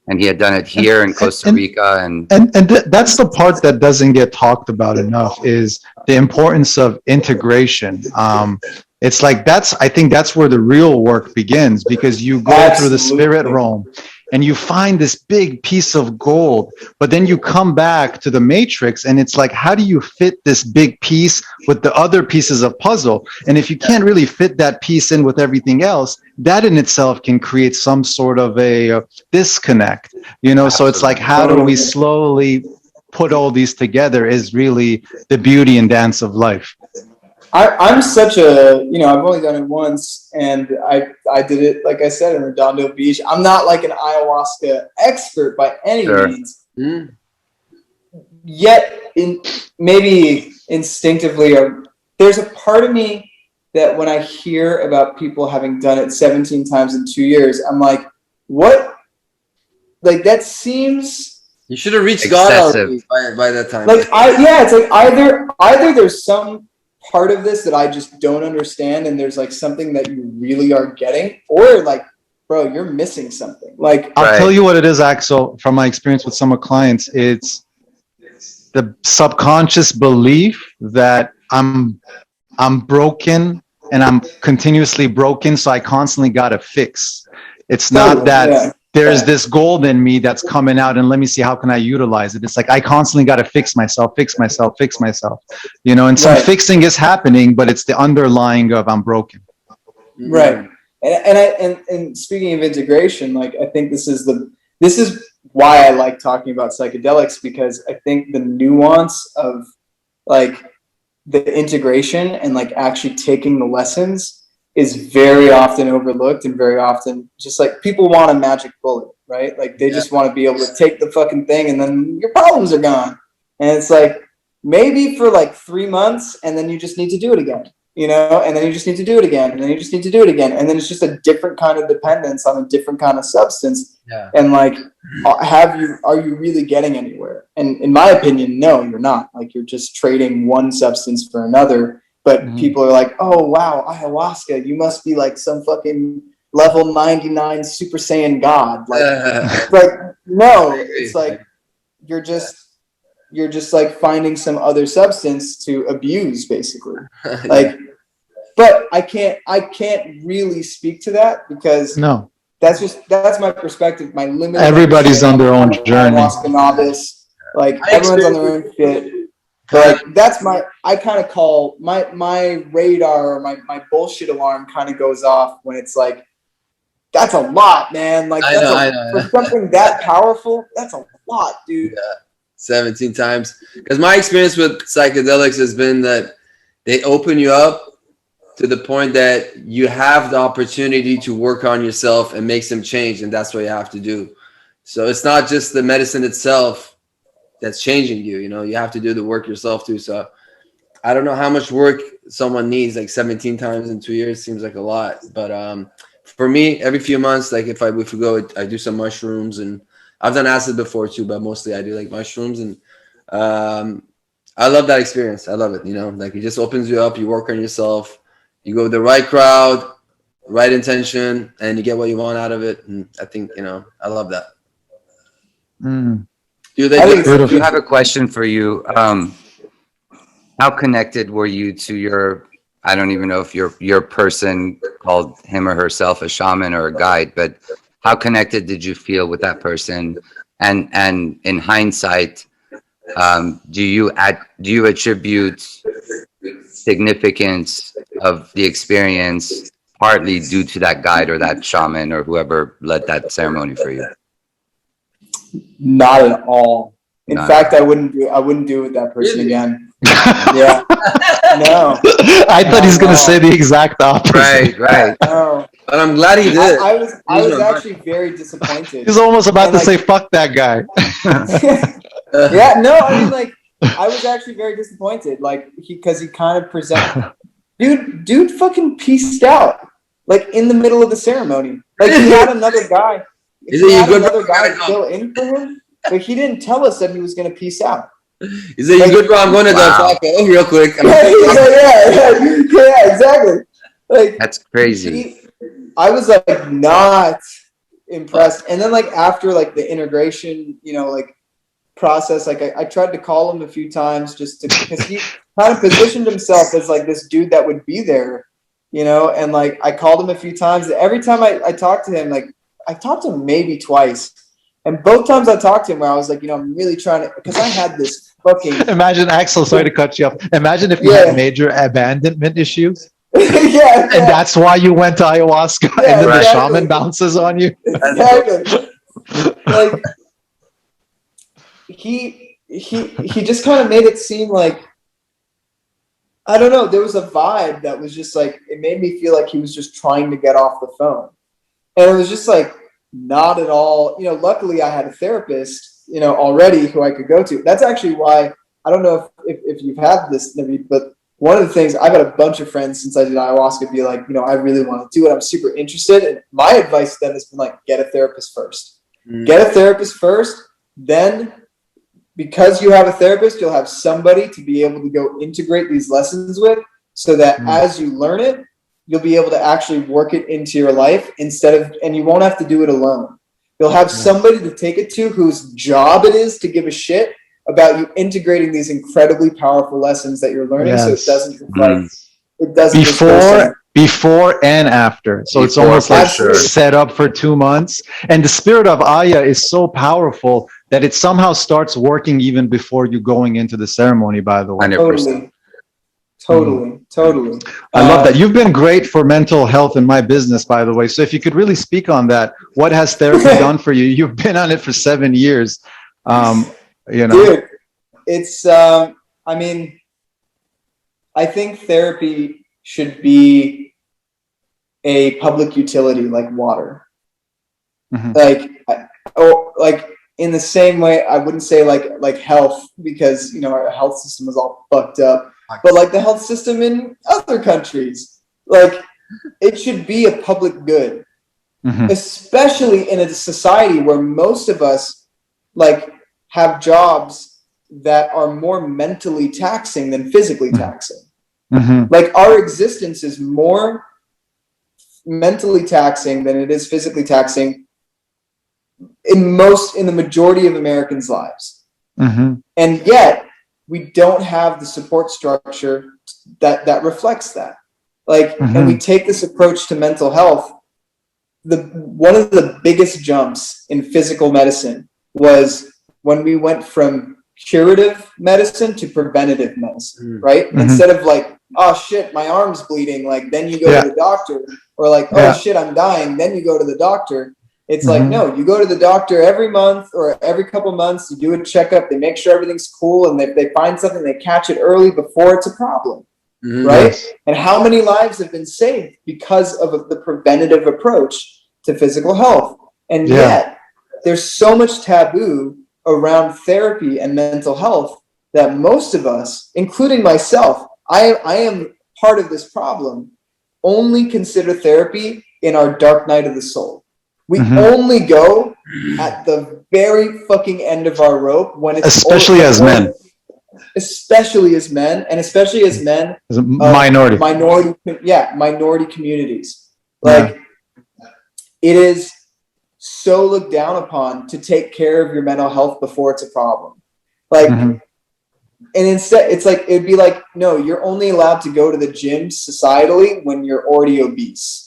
And he had done it here in Costa Rica, and that's the part that doesn't get talked about enough, is the importance of integration. It's like I think that's where the real work begins, because you go through the spirit realm and you find this big piece of gold, but then you come back to the matrix and it's like, how do you fit this big piece with the other pieces of puzzle? And if you can't really fit that piece in with everything else, that in itself can create some sort of a disconnect, So it's like, how do we slowly put all these together is really the beauty and dance of life. I'm such a, I've only done it once, and I did it, like I said, in Redondo Beach. I'm not like an ayahuasca expert by any means. Yet, maybe instinctively, there's a part of me that when I hear about people having done it 17 times in 2 years, I'm like, what? Like, that seems... You should have reached God already by that time. Like, it's like either there's some part of this that I just don't understand, and there's like something that you really are getting, or like bro, you're missing something. Like, I'll tell you what it is, Axel, from my experience with some of clients. It's the subconscious belief that I'm broken and I'm continuously broken, so I constantly got to fix. It's not that there's this gold in me that's coming out and let me see how can I utilize it. It's like I constantly got to fix myself, you know, and some fixing is happening, but it's the underlying of I'm broken. Right. And speaking of integration, like I think this is why I like talking about psychedelics, because I think the nuance of like the integration and like actually taking the lessons is very often overlooked, and very often just like people want a magic bullet, right? Like they just want to be able to take the fucking thing and then your problems are gone. And it's like maybe for like 3 months, and then you just need to do it again, you know, and then you just need to do it again, and then you just need to do it again. And then it's just a different kind of dependence on a different kind of substance. Yeah. And like, are you really getting anywhere? And in my opinion, no, you're not. Like you're just trading one substance for another. But people are like, oh, wow, ayahuasca, you must be like some fucking level 99 Super Saiyan God. Like no, it's like you're just like finding some other substance to abuse, basically. Like, but I can't really speak to that because that's my perspective, my limited. Everybody's on their own journey. Ayahuasca novice, like everyone's on their own shit. But that's I kind of call my radar, or my bullshit alarm kind of goes off when it's like, that's a lot, man. Like I know. For something that powerful, that's a lot, dude. Yeah. 17 times. Because my experience with psychedelics has been that they open you up to the point that you have the opportunity to work on yourself and make some change, and that's what you have to do. So it's not just the medicine itself that's changing you, you know, you have to do the work yourself too. So I don't know how much work someone needs, like 17 times in 2 years seems like a lot. But for me, every few months, like if we go, I do some mushrooms, and I've done acid before too, but mostly I do like mushrooms. And I love that experience. I love it. You know, like it just opens you up. You work on yourself. You go with the right crowd, right intention, and you get what you want out of it. And I think, you know, I love that. I have a question for you. How connected were you to your, I don't even know if your person called him or herself a shaman or a guide, but how connected did you feel with that person? And in hindsight, do you attribute significance of the experience partly due to that guide or that shaman or whoever led that ceremony for you? Not at all. In fact, I wouldn't do it with that person again. Yeah. No. I thought he's gonna say the exact opposite. Right. No. But I'm glad he did. I was actually very disappointed. He's almost about to say fuck that guy. Yeah, no, I mean, like, I was actually very disappointed, like, because he kind of presented, dude fucking pieced out, like, in the middle of the ceremony. Like, he had another guy. Another guy fill in for him, but he didn't tell us that he was going to peace out. He said, "You good, bro? I'm going to the taco real quick." Yeah, exactly. Like, that's crazy. I was like not impressed, and then like after like the integration, you know, like process, like I tried to call him a few times just to, because he kind of positioned himself as like this dude that would be there, you know, and like I called him a few times. Every time I talked to him, like I talked to him maybe twice, and both times I talked to him where I was like, you know, I'm really trying to, because I had this fucking. Imagine, Axel, sorry to cut you off. Imagine if you had major abandonment issues. And that's why you went to ayahuasca, and then the shaman bounces on you. Exactly. Like he just kind of made it seem like, I don't know, there was a vibe that was just like, it made me feel like he was just trying to get off the phone. And it was just like, not at all, you know, luckily I had a therapist, you know, already who I could go to. That's actually why, I don't know if you've had this, but one of the things, I've got a bunch of friends since I did ayahuasca be like, you know, I really want to do it. I'm super interested. And my advice to them has been like, get a therapist first. Get a therapist first. Then, because you have a therapist, you'll have somebody to be able to go integrate these lessons with, so that as you learn it, you'll be able to actually work it into your life and you won't have to do it alone. You'll have somebody to take it to whose job it is to give a shit about you integrating these incredibly powerful lessons that you're learning. So it doesn't before and after. So it's almost like set up for 2 months. And the spirit of Aya is so powerful that it somehow starts working even before you going into the ceremony, by the way. 100%. Totally. I love that. You've been great for mental health in my business, by the way. So if you could really speak on that, what has therapy done for you? You've been on it for 7 years. Dude, it's, I think therapy should be a public utility like water. Like in the same way, I wouldn't say like health, because, our health system is all fucked up. But like the health system in other countries, like it should be a public good, especially in a society where most of us like have jobs that are more mentally taxing than physically taxing. Like our existence is more mentally taxing than it is physically taxing in the majority of Americans' lives. And yet we don't have the support structure that reflects that. Like, and we take this approach to mental health. One of the biggest jumps in physical medicine was when we went from curative medicine to preventative medicine, right? Instead of like, oh shit, my arm's bleeding, like then you go to the doctor, or like, oh shit, I'm dying, then you go to the doctor. It's like, no, you go to the doctor every month or every couple months, you do a checkup, they make sure everything's cool, and they find something, they catch it early before it's a problem, right? And how many lives have been saved because of the preventative approach to physical health? And yet there's so much taboo around therapy and mental health that most of us, including myself, I am part of this problem, only consider therapy in our dark night of the soul. We only go at the very fucking end of our rope when it's especially as men, and especially as men as a minority communities. Like it is so looked down upon to take care of your mental health before it's a problem. Like, and instead it's like, it'd be like, no, you're only allowed to go to the gym societally when you're already obese.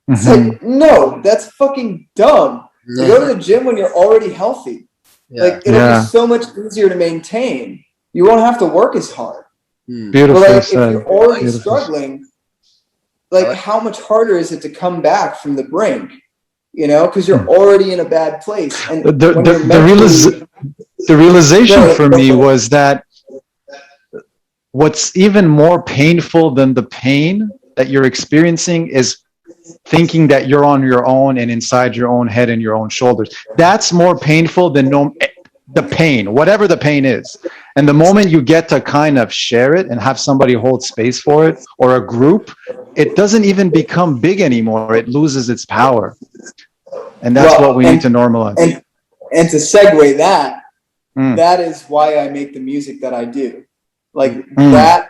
It's like, no, that's fucking dumb. You go to the gym when you're already healthy. Like, it'll be so much easier to maintain. You won't have to work as hard. Beautiful. But like, if you're already struggling, like, how much harder is it to come back from the brink? Because you're already in a bad place. And the realization for me was that what's even more painful than the pain that you're experiencing is thinking that you're on your own and inside your own head and your own shoulders. That's more painful than the pain, whatever the pain is. And the moment you get to kind of share it and have somebody hold space for it, or a group, it doesn't even become big anymore. It loses its power. And that's what we need to normalize. And to segue that, that is why I make the music that I do. Like that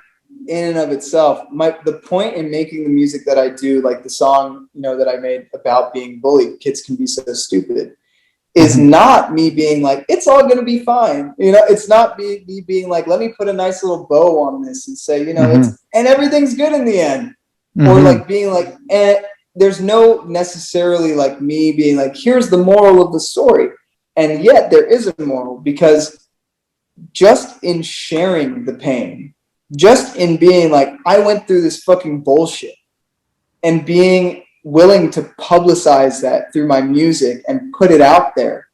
in and of itself, the point in making the music that I do, like the song, that I made about being bullied, Kids Can Be So Stupid, is not me being like, it's all going to be fine. It's not me being like, let me put a nice little bow on this and say, it's, and everything's good in the end. Or like being like, there's no necessarily like me being like, here's the moral of the story. And yet there is a moral, because just in sharing the pain, just in being like, I went through this fucking bullshit, and being willing to publicize that through my music and put it out there,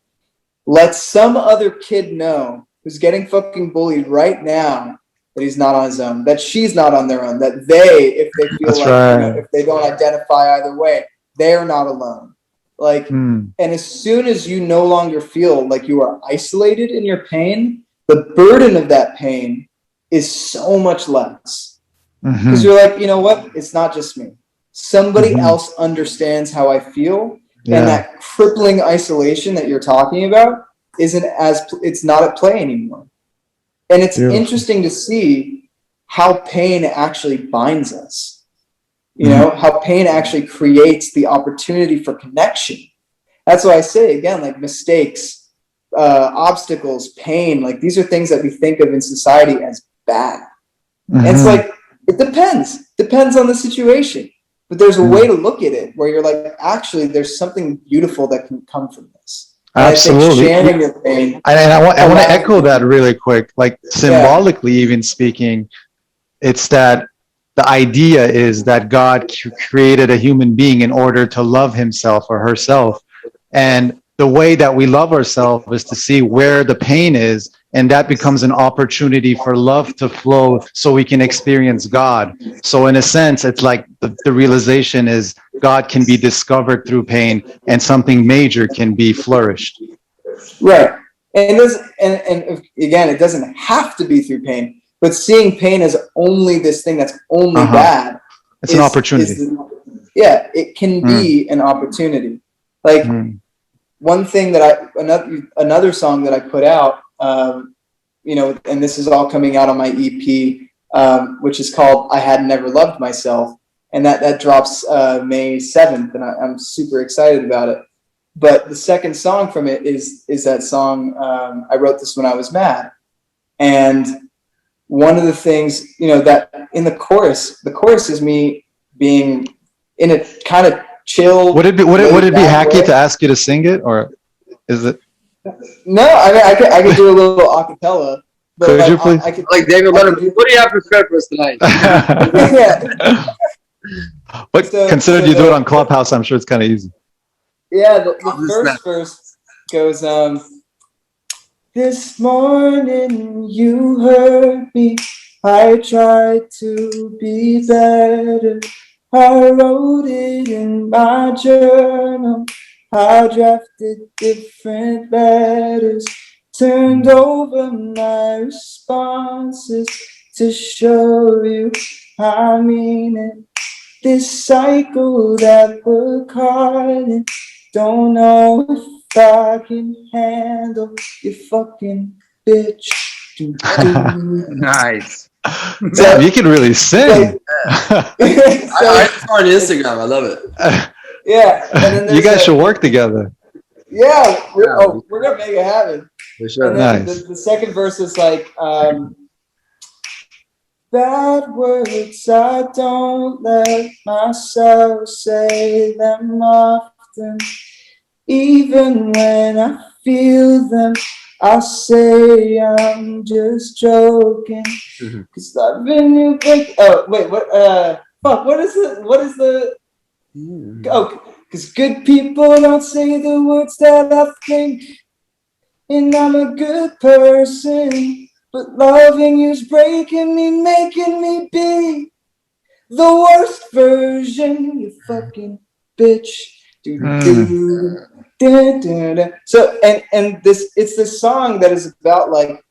let some other kid know who's getting fucking bullied right now that he's not on his own, that she's not on their own, that they, if they feel if they don't identify either way, they're not alone. Like, and as soon as you no longer feel like you are isolated in your pain, the burden of that pain is so much less, because you're like, you know what? It's not just me. Somebody else understands how I feel, and that crippling isolation that you're talking about it's not at play anymore. And it's interesting to see how pain actually binds us. You know, how pain actually creates the opportunity for connection. That's why I say, again, like mistakes, obstacles, pain, like these are things that we think of in society as bad. And it's like, it depends on the situation. But there's a way to look at it where you're like, actually, there's something beautiful that can come from this. And Absolutely. I think sharing your pain. And I want to echo that really quick. Like symbolically, even speaking, it's that the idea is that God created a human being in order to love himself or herself. And the way that we love ourselves is to see where the pain is. And that becomes an opportunity for love to flow so we can experience God. So in a sense, it's like the realization is God can be discovered through pain and something major can be flourished. Right. And again, it doesn't have to be through pain, but seeing pain as only this thing that's only bad. It's an opportunity. It can be an opportunity. Like one thing that another song that I put out, you know, and this is all coming out on my EP, which is called I Had Never Loved Myself. And that drops May 7th, and I'm super excited about it. But the second song from it is that song, I wrote this when I was mad. And one of the things, you know, that in the chorus is me being in a kind of chill. Would it be hacky to ask you to sing it, or is it? No, I mean I could do a little acapella. Could you please? Like David, what do you have prepared for us tonight? But considered you do it on Clubhouse, I'm sure it's kind of easy. Yeah, the first verse goes, this morning you heard me, I tried to be better, I wrote it in my journal, I drafted different letters, turned over my responses to show you I mean it. This cycle that we're caught in, don't know if I can handle you fucking bitch. Nice. Damn, you can really sing. I saw on Instagram. I love it. Yeah. And then you guys should work together. Yeah. We're going to make it happen. For sure. And then Nice. the second verse is like, bad words, I don't let myself say them often. Even when I feel them, I say I'm just joking. Cause loving you break. Oh, wait, what? Fuck, what is the? Oh, cause good people don't say the words that I think. And I'm a good person. But loving you's breaking me, making me be the worst version, you fucking bitch. So and this, it's this song that is about like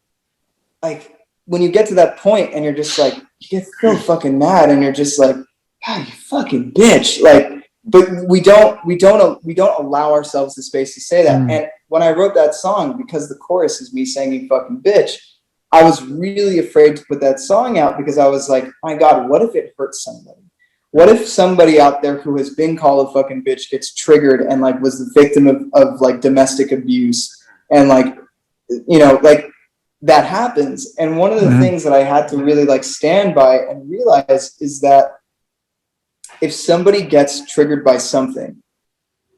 when you get to that point and you're just like, you get so fucking mad and you're just like, God, you fucking bitch. Like, but we don't allow ourselves the space to say that. And when I wrote that song, because the chorus is me saying you fucking bitch, I was really afraid to put that song out because I was like, my God, what if it hurts somebody? What if somebody out there who has been called a fucking bitch gets triggered and like was the victim of like domestic abuse and like, you know, like that happens. And one of the things that I had to really like stand by and realize is that if somebody gets triggered by something,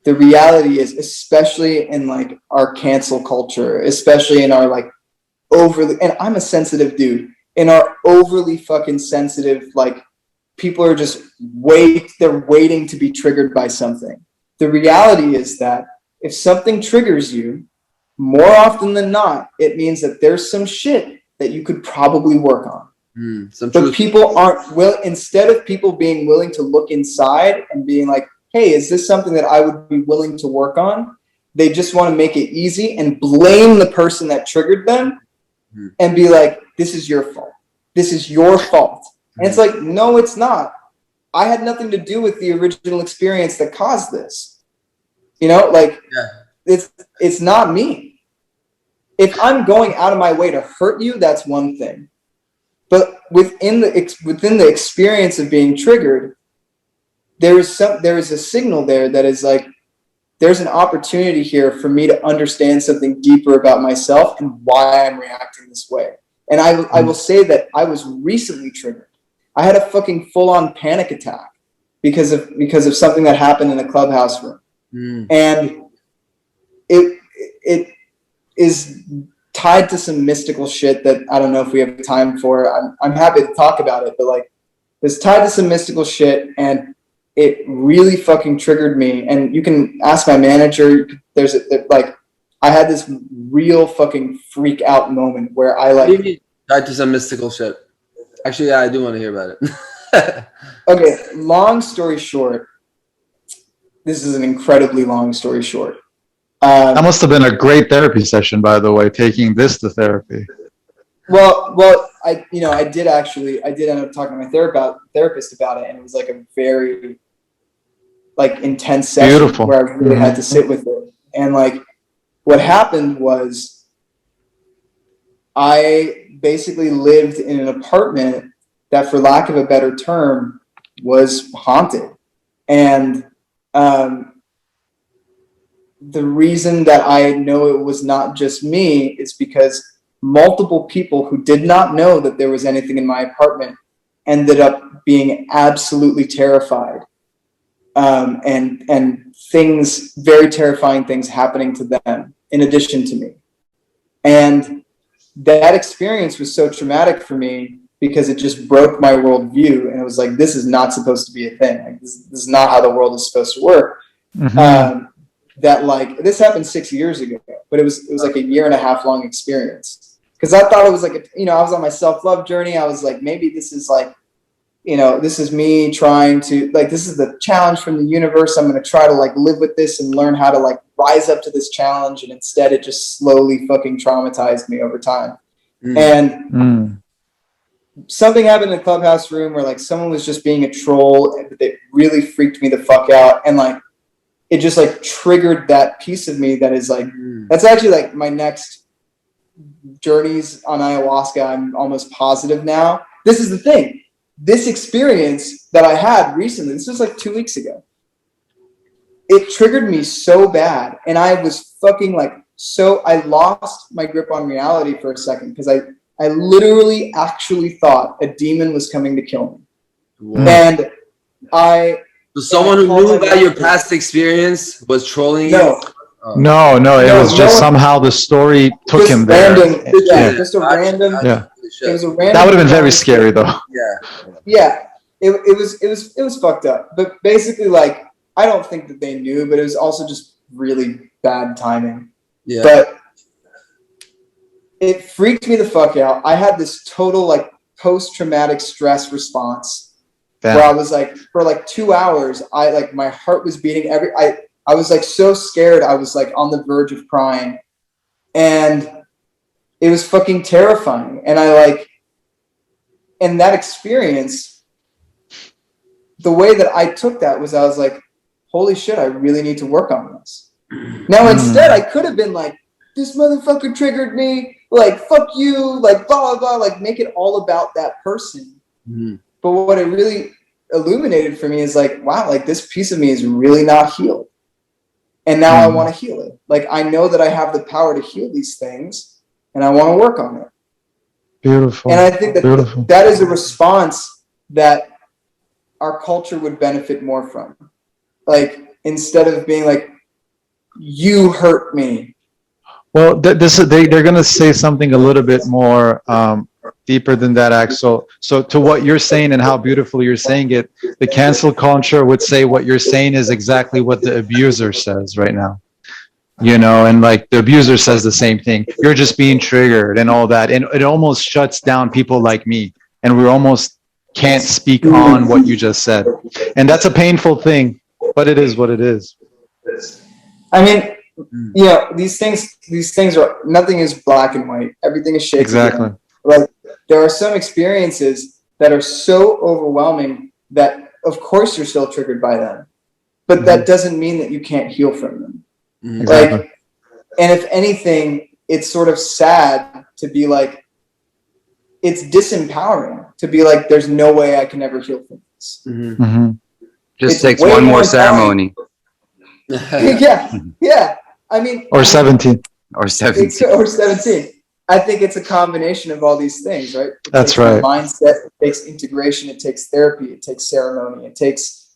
the reality is, especially in like our cancel culture, especially in our like overly, and I'm a sensitive dude, in our overly fucking sensitive, like people are just they're waiting to be triggered by something. The reality is that if something triggers you, more often than not, it means that there's some shit that you could probably work on. But people aren't instead of people being willing to look inside and being like, hey, is this something that I would be willing to work on? They just want to make it easy and blame the person that triggered them and be like, this is your fault. This is your fault. And it's like, no, it's not. I had nothing to do with the original experience that caused this. You know, like it's not me. If I'm going out of my way to hurt you, that's one thing. But within the experience of being triggered, there is a signal there that is like, there's an opportunity here for me to understand something deeper about myself and why I'm reacting this way. And I will say that I was recently triggered. I had a fucking full-on panic attack because of something that happened in a Clubhouse room. And it is tied to some mystical shit that I don't know if we have time for. I'm happy to talk about it, but like, it's tied to some mystical shit, and it really fucking triggered me. And you can ask my manager. I had this real fucking freak out moment where I like tied to some mystical shit. Actually, yeah, I do want to hear about it. Okay, long story short, this is an incredibly long story short. That must have been a great therapy session, by the way, taking this to therapy. Well, I did end up talking to my therapist about it, and it was like a very like intense session. Beautiful. Where I really had to sit with it. And like, what happened was I basically lived in an apartment that, for lack of a better term, was haunted. And the reason that I know it was not just me is because multiple people who did not know that there was anything in my apartment ended up being absolutely terrified. And things, very terrifying things happening to them in addition to me. And that experience was so traumatic for me because it just broke my worldview. And it was like, this is not supposed to be a thing. Like, this is not how the world is supposed to work. That like, this happened 6 years ago, but it was like a 1.5 year long experience. Cause I thought it was like, I was on my self-love journey. I was like, maybe this is like, this is me trying to, like, this is the challenge from the universe. I'm going to try to like live with this and learn how to like rise up to this challenge. And instead it just slowly fucking traumatized me over time. And something happened in the Clubhouse room where like someone was just being a troll, and it really freaked me the fuck out. And like, it just like triggered that piece of me that is like, that's actually like my next journeys on ayahuasca. I'm almost positive now. This is the thing. This experience that I had recently, this was like 2 weeks ago, it triggered me so bad. And I was fucking like, I lost my grip on reality for a second because I literally actually thought a demon was coming to kill me. And so someone who knew about your past experience was trolling you? No, it was just somehow the story took him there. Just a random. It was a random. That would have been very scary, though. Yeah. It was fucked up. But basically, like, I don't think that they knew, but it was also just really bad timing. Yeah. But it freaked me the fuck out. I had this total like post-traumatic stress response. Damn. Where I was like, for like 2 hours, my heart was beating I was like so scared. I was like on the verge of crying, and it was fucking terrifying. And and that experience, the way that I took that was I was like, holy shit, I really need to work on this. Now, instead, I could have been like, this motherfucker triggered me, like, fuck you, like, blah, blah, blah, like, make it all about that person. But what it really illuminated for me is like, wow, like, this piece of me is really not healed. And now I want to heal it. Like, I know that I have the power to heal these things, and I want to work on it. Beautiful. And I think that that is a response that our culture would benefit more from. Like, instead of being like, you hurt me. Well, they're going to say something a little bit more deeper than that, Axel. So to what you're saying and how beautifully you're saying it, the cancel culture would say what you're saying is exactly what the abuser says right now. And like the abuser says the same thing. You're just being triggered and all that. And it almost shuts down people like me. And we almost can't speak on what you just said. And that's a painful thing, but it is what it is. I mean, these things are, nothing is black and white. Everything is shades. Exactly. Like, there are some experiences that are so overwhelming that of course you're still triggered by them, but that doesn't mean that you can't heal from them. Exactly. Like, and if anything, it's sort of sad to be like, it's disempowering to be like, there's no way I can ever heal from this. Just It's takes way one more more ceremony yeah. I mean, Or 17. or 17. or 17. I think it's a combination of all these things, right? That's takes right. Mindset, it takes integration, it takes therapy, it takes ceremony, it takes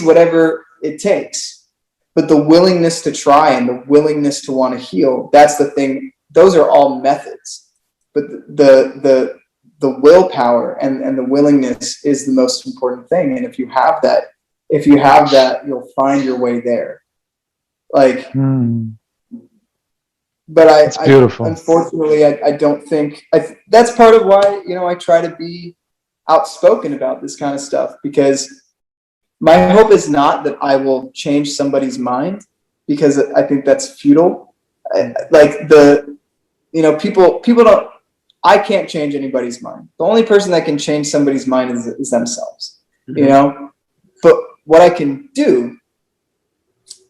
whatever it takes. But the willingness to try and the willingness to want to heal, that's the thing. Those are all methods. But the willpower and the willingness is the most important thing. And if you have that, you'll find your way there. Like, but That's beautiful. Unfortunately, I don't think that's part of why, I try to be outspoken about this kind of stuff, because my hope is not that I will change somebody's mind, because I think that's futile. People don't, I can't change anybody's mind. The only person that can change somebody's mind is themselves, but what I can do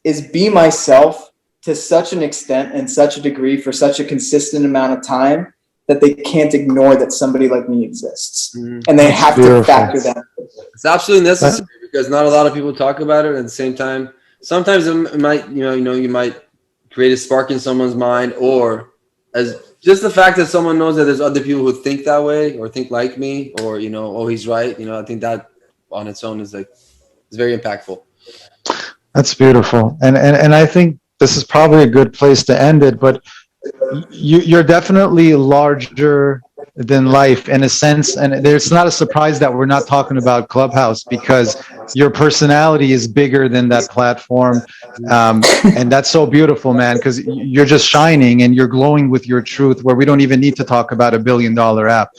is be myself to such an extent and such a degree for such a consistent amount of time that they can't ignore that somebody like me exists. And they have to factor that in. It's absolutely necessary, because not a lot of people talk about it. At the same time, sometimes it might, you might create a spark in someone's mind, or as just the fact that someone knows that there's other people who think that way or think like me, or, oh, he's right. I think that on its own is very impactful. That's beautiful. And I think this is probably a good place to end it, but you're definitely larger than life in a sense. And it's not a surprise that we're not talking about Clubhouse, because your personality is bigger than that platform. And that's so beautiful, man, because you're just shining and you're glowing with your truth, where we don't even need to talk about $1 billion app.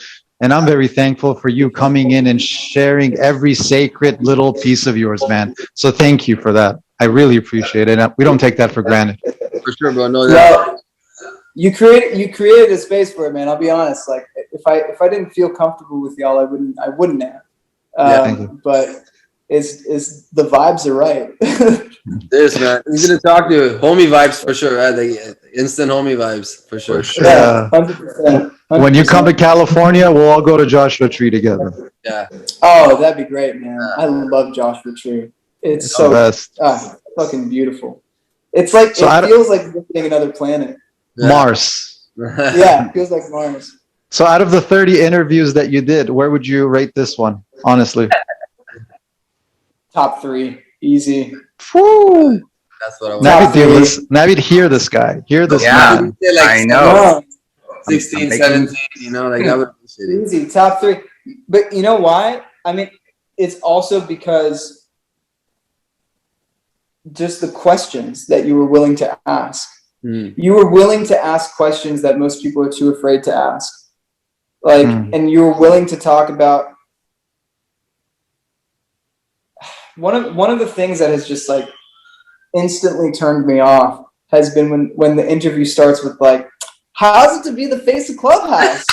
And I'm very thankful for you coming in and sharing every sacred little piece of yours, man. So thank you for that. I really appreciate it. We don't take that for granted. For sure, bro. No, well, you created a space for it, man. I'll be honest. Like, if I didn't feel comfortable with y'all, I wouldn't have. Thank you. But it's the vibes are right. This, man. He's gonna talk to homie vibes for sure. Right? Like, instant homie vibes for sure. Yeah, 100%. When you come to California, we'll all go to Joshua Tree together. Yeah. Oh, that'd be great, man. I love Joshua Tree. It's so best. Fucking beautiful. It's like, So it feels like visiting another planet. Yeah. Mars. Yeah, it feels like Mars. So out of the 30 interviews that you did, where would you rate this one, honestly? Top 3, easy. Woo! That's what I want. Navid, hear this guy. Hear this man. I know. 16, 17, like that would be shitty. Easy, top 3. But you know why? I mean, it's also because just the questions that you were willing to ask. You were willing to ask questions that most people are too afraid to ask. Like, and you were willing to talk about one of the things that has just like instantly turned me off has been when the interview starts with like, how's it to be the face of Clubhouse?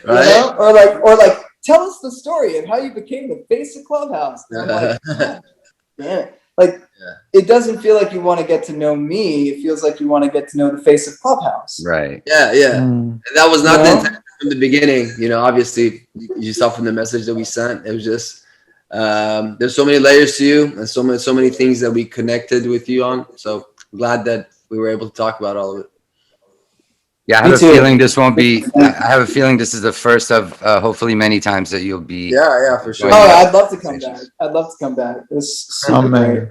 Right? Or like, tell us the story of how you became the face of Clubhouse. And I'm like, oh, damn it. Like, it doesn't feel like you want to get to know me. It feels like you want to get to know the face of Clubhouse. Right. Yeah. And that was not the intent from the beginning. Obviously, you saw from the message that we sent. It was just there's so many layers to you, and so many things that we connected with you on. So glad that we were able to talk about all of it. Yeah, I have a feeling this won't be. I have a feeling this is the first of hopefully many times that you'll be. Yeah, for sure. Oh, I'd love to come back. It's super great.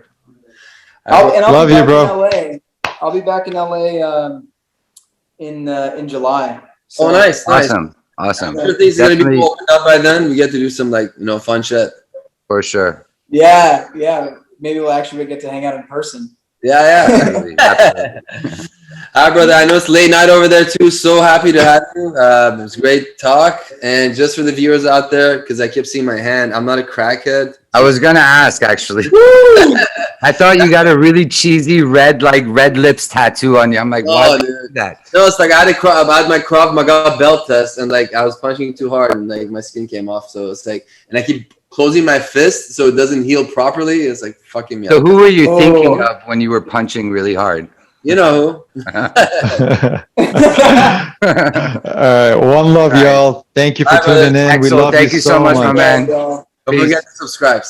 I'll love be you, back bro. in LA. I'll be back in LA in July. So, nice. Awesome. I'm sure things are gonna be opened up by then. We get to do some fun shit. For sure. Yeah. Maybe we'll actually get to hang out in person. Yeah. Absolutely. Hi, brother. I know it's late night over there too. So happy to have you. It was great talk. And just for the viewers out there, because I kept seeing my hand, I'm not a crackhead. I was gonna ask actually. I thought you got a really cheesy red lips tattoo on you. I'm like, why did you do that? No, it's like I had my Krav Maga belt test, and like I was punching too hard, and like my skin came off. So it's like, and I keep closing my fist so it doesn't heal properly. It's like fucking me up. So who were you thinking of when you were punching really hard? You know who. All right. One love, y'all. Thank you for tuning in. Axel, we love thank you so much, my man. Don't forget to subscribe.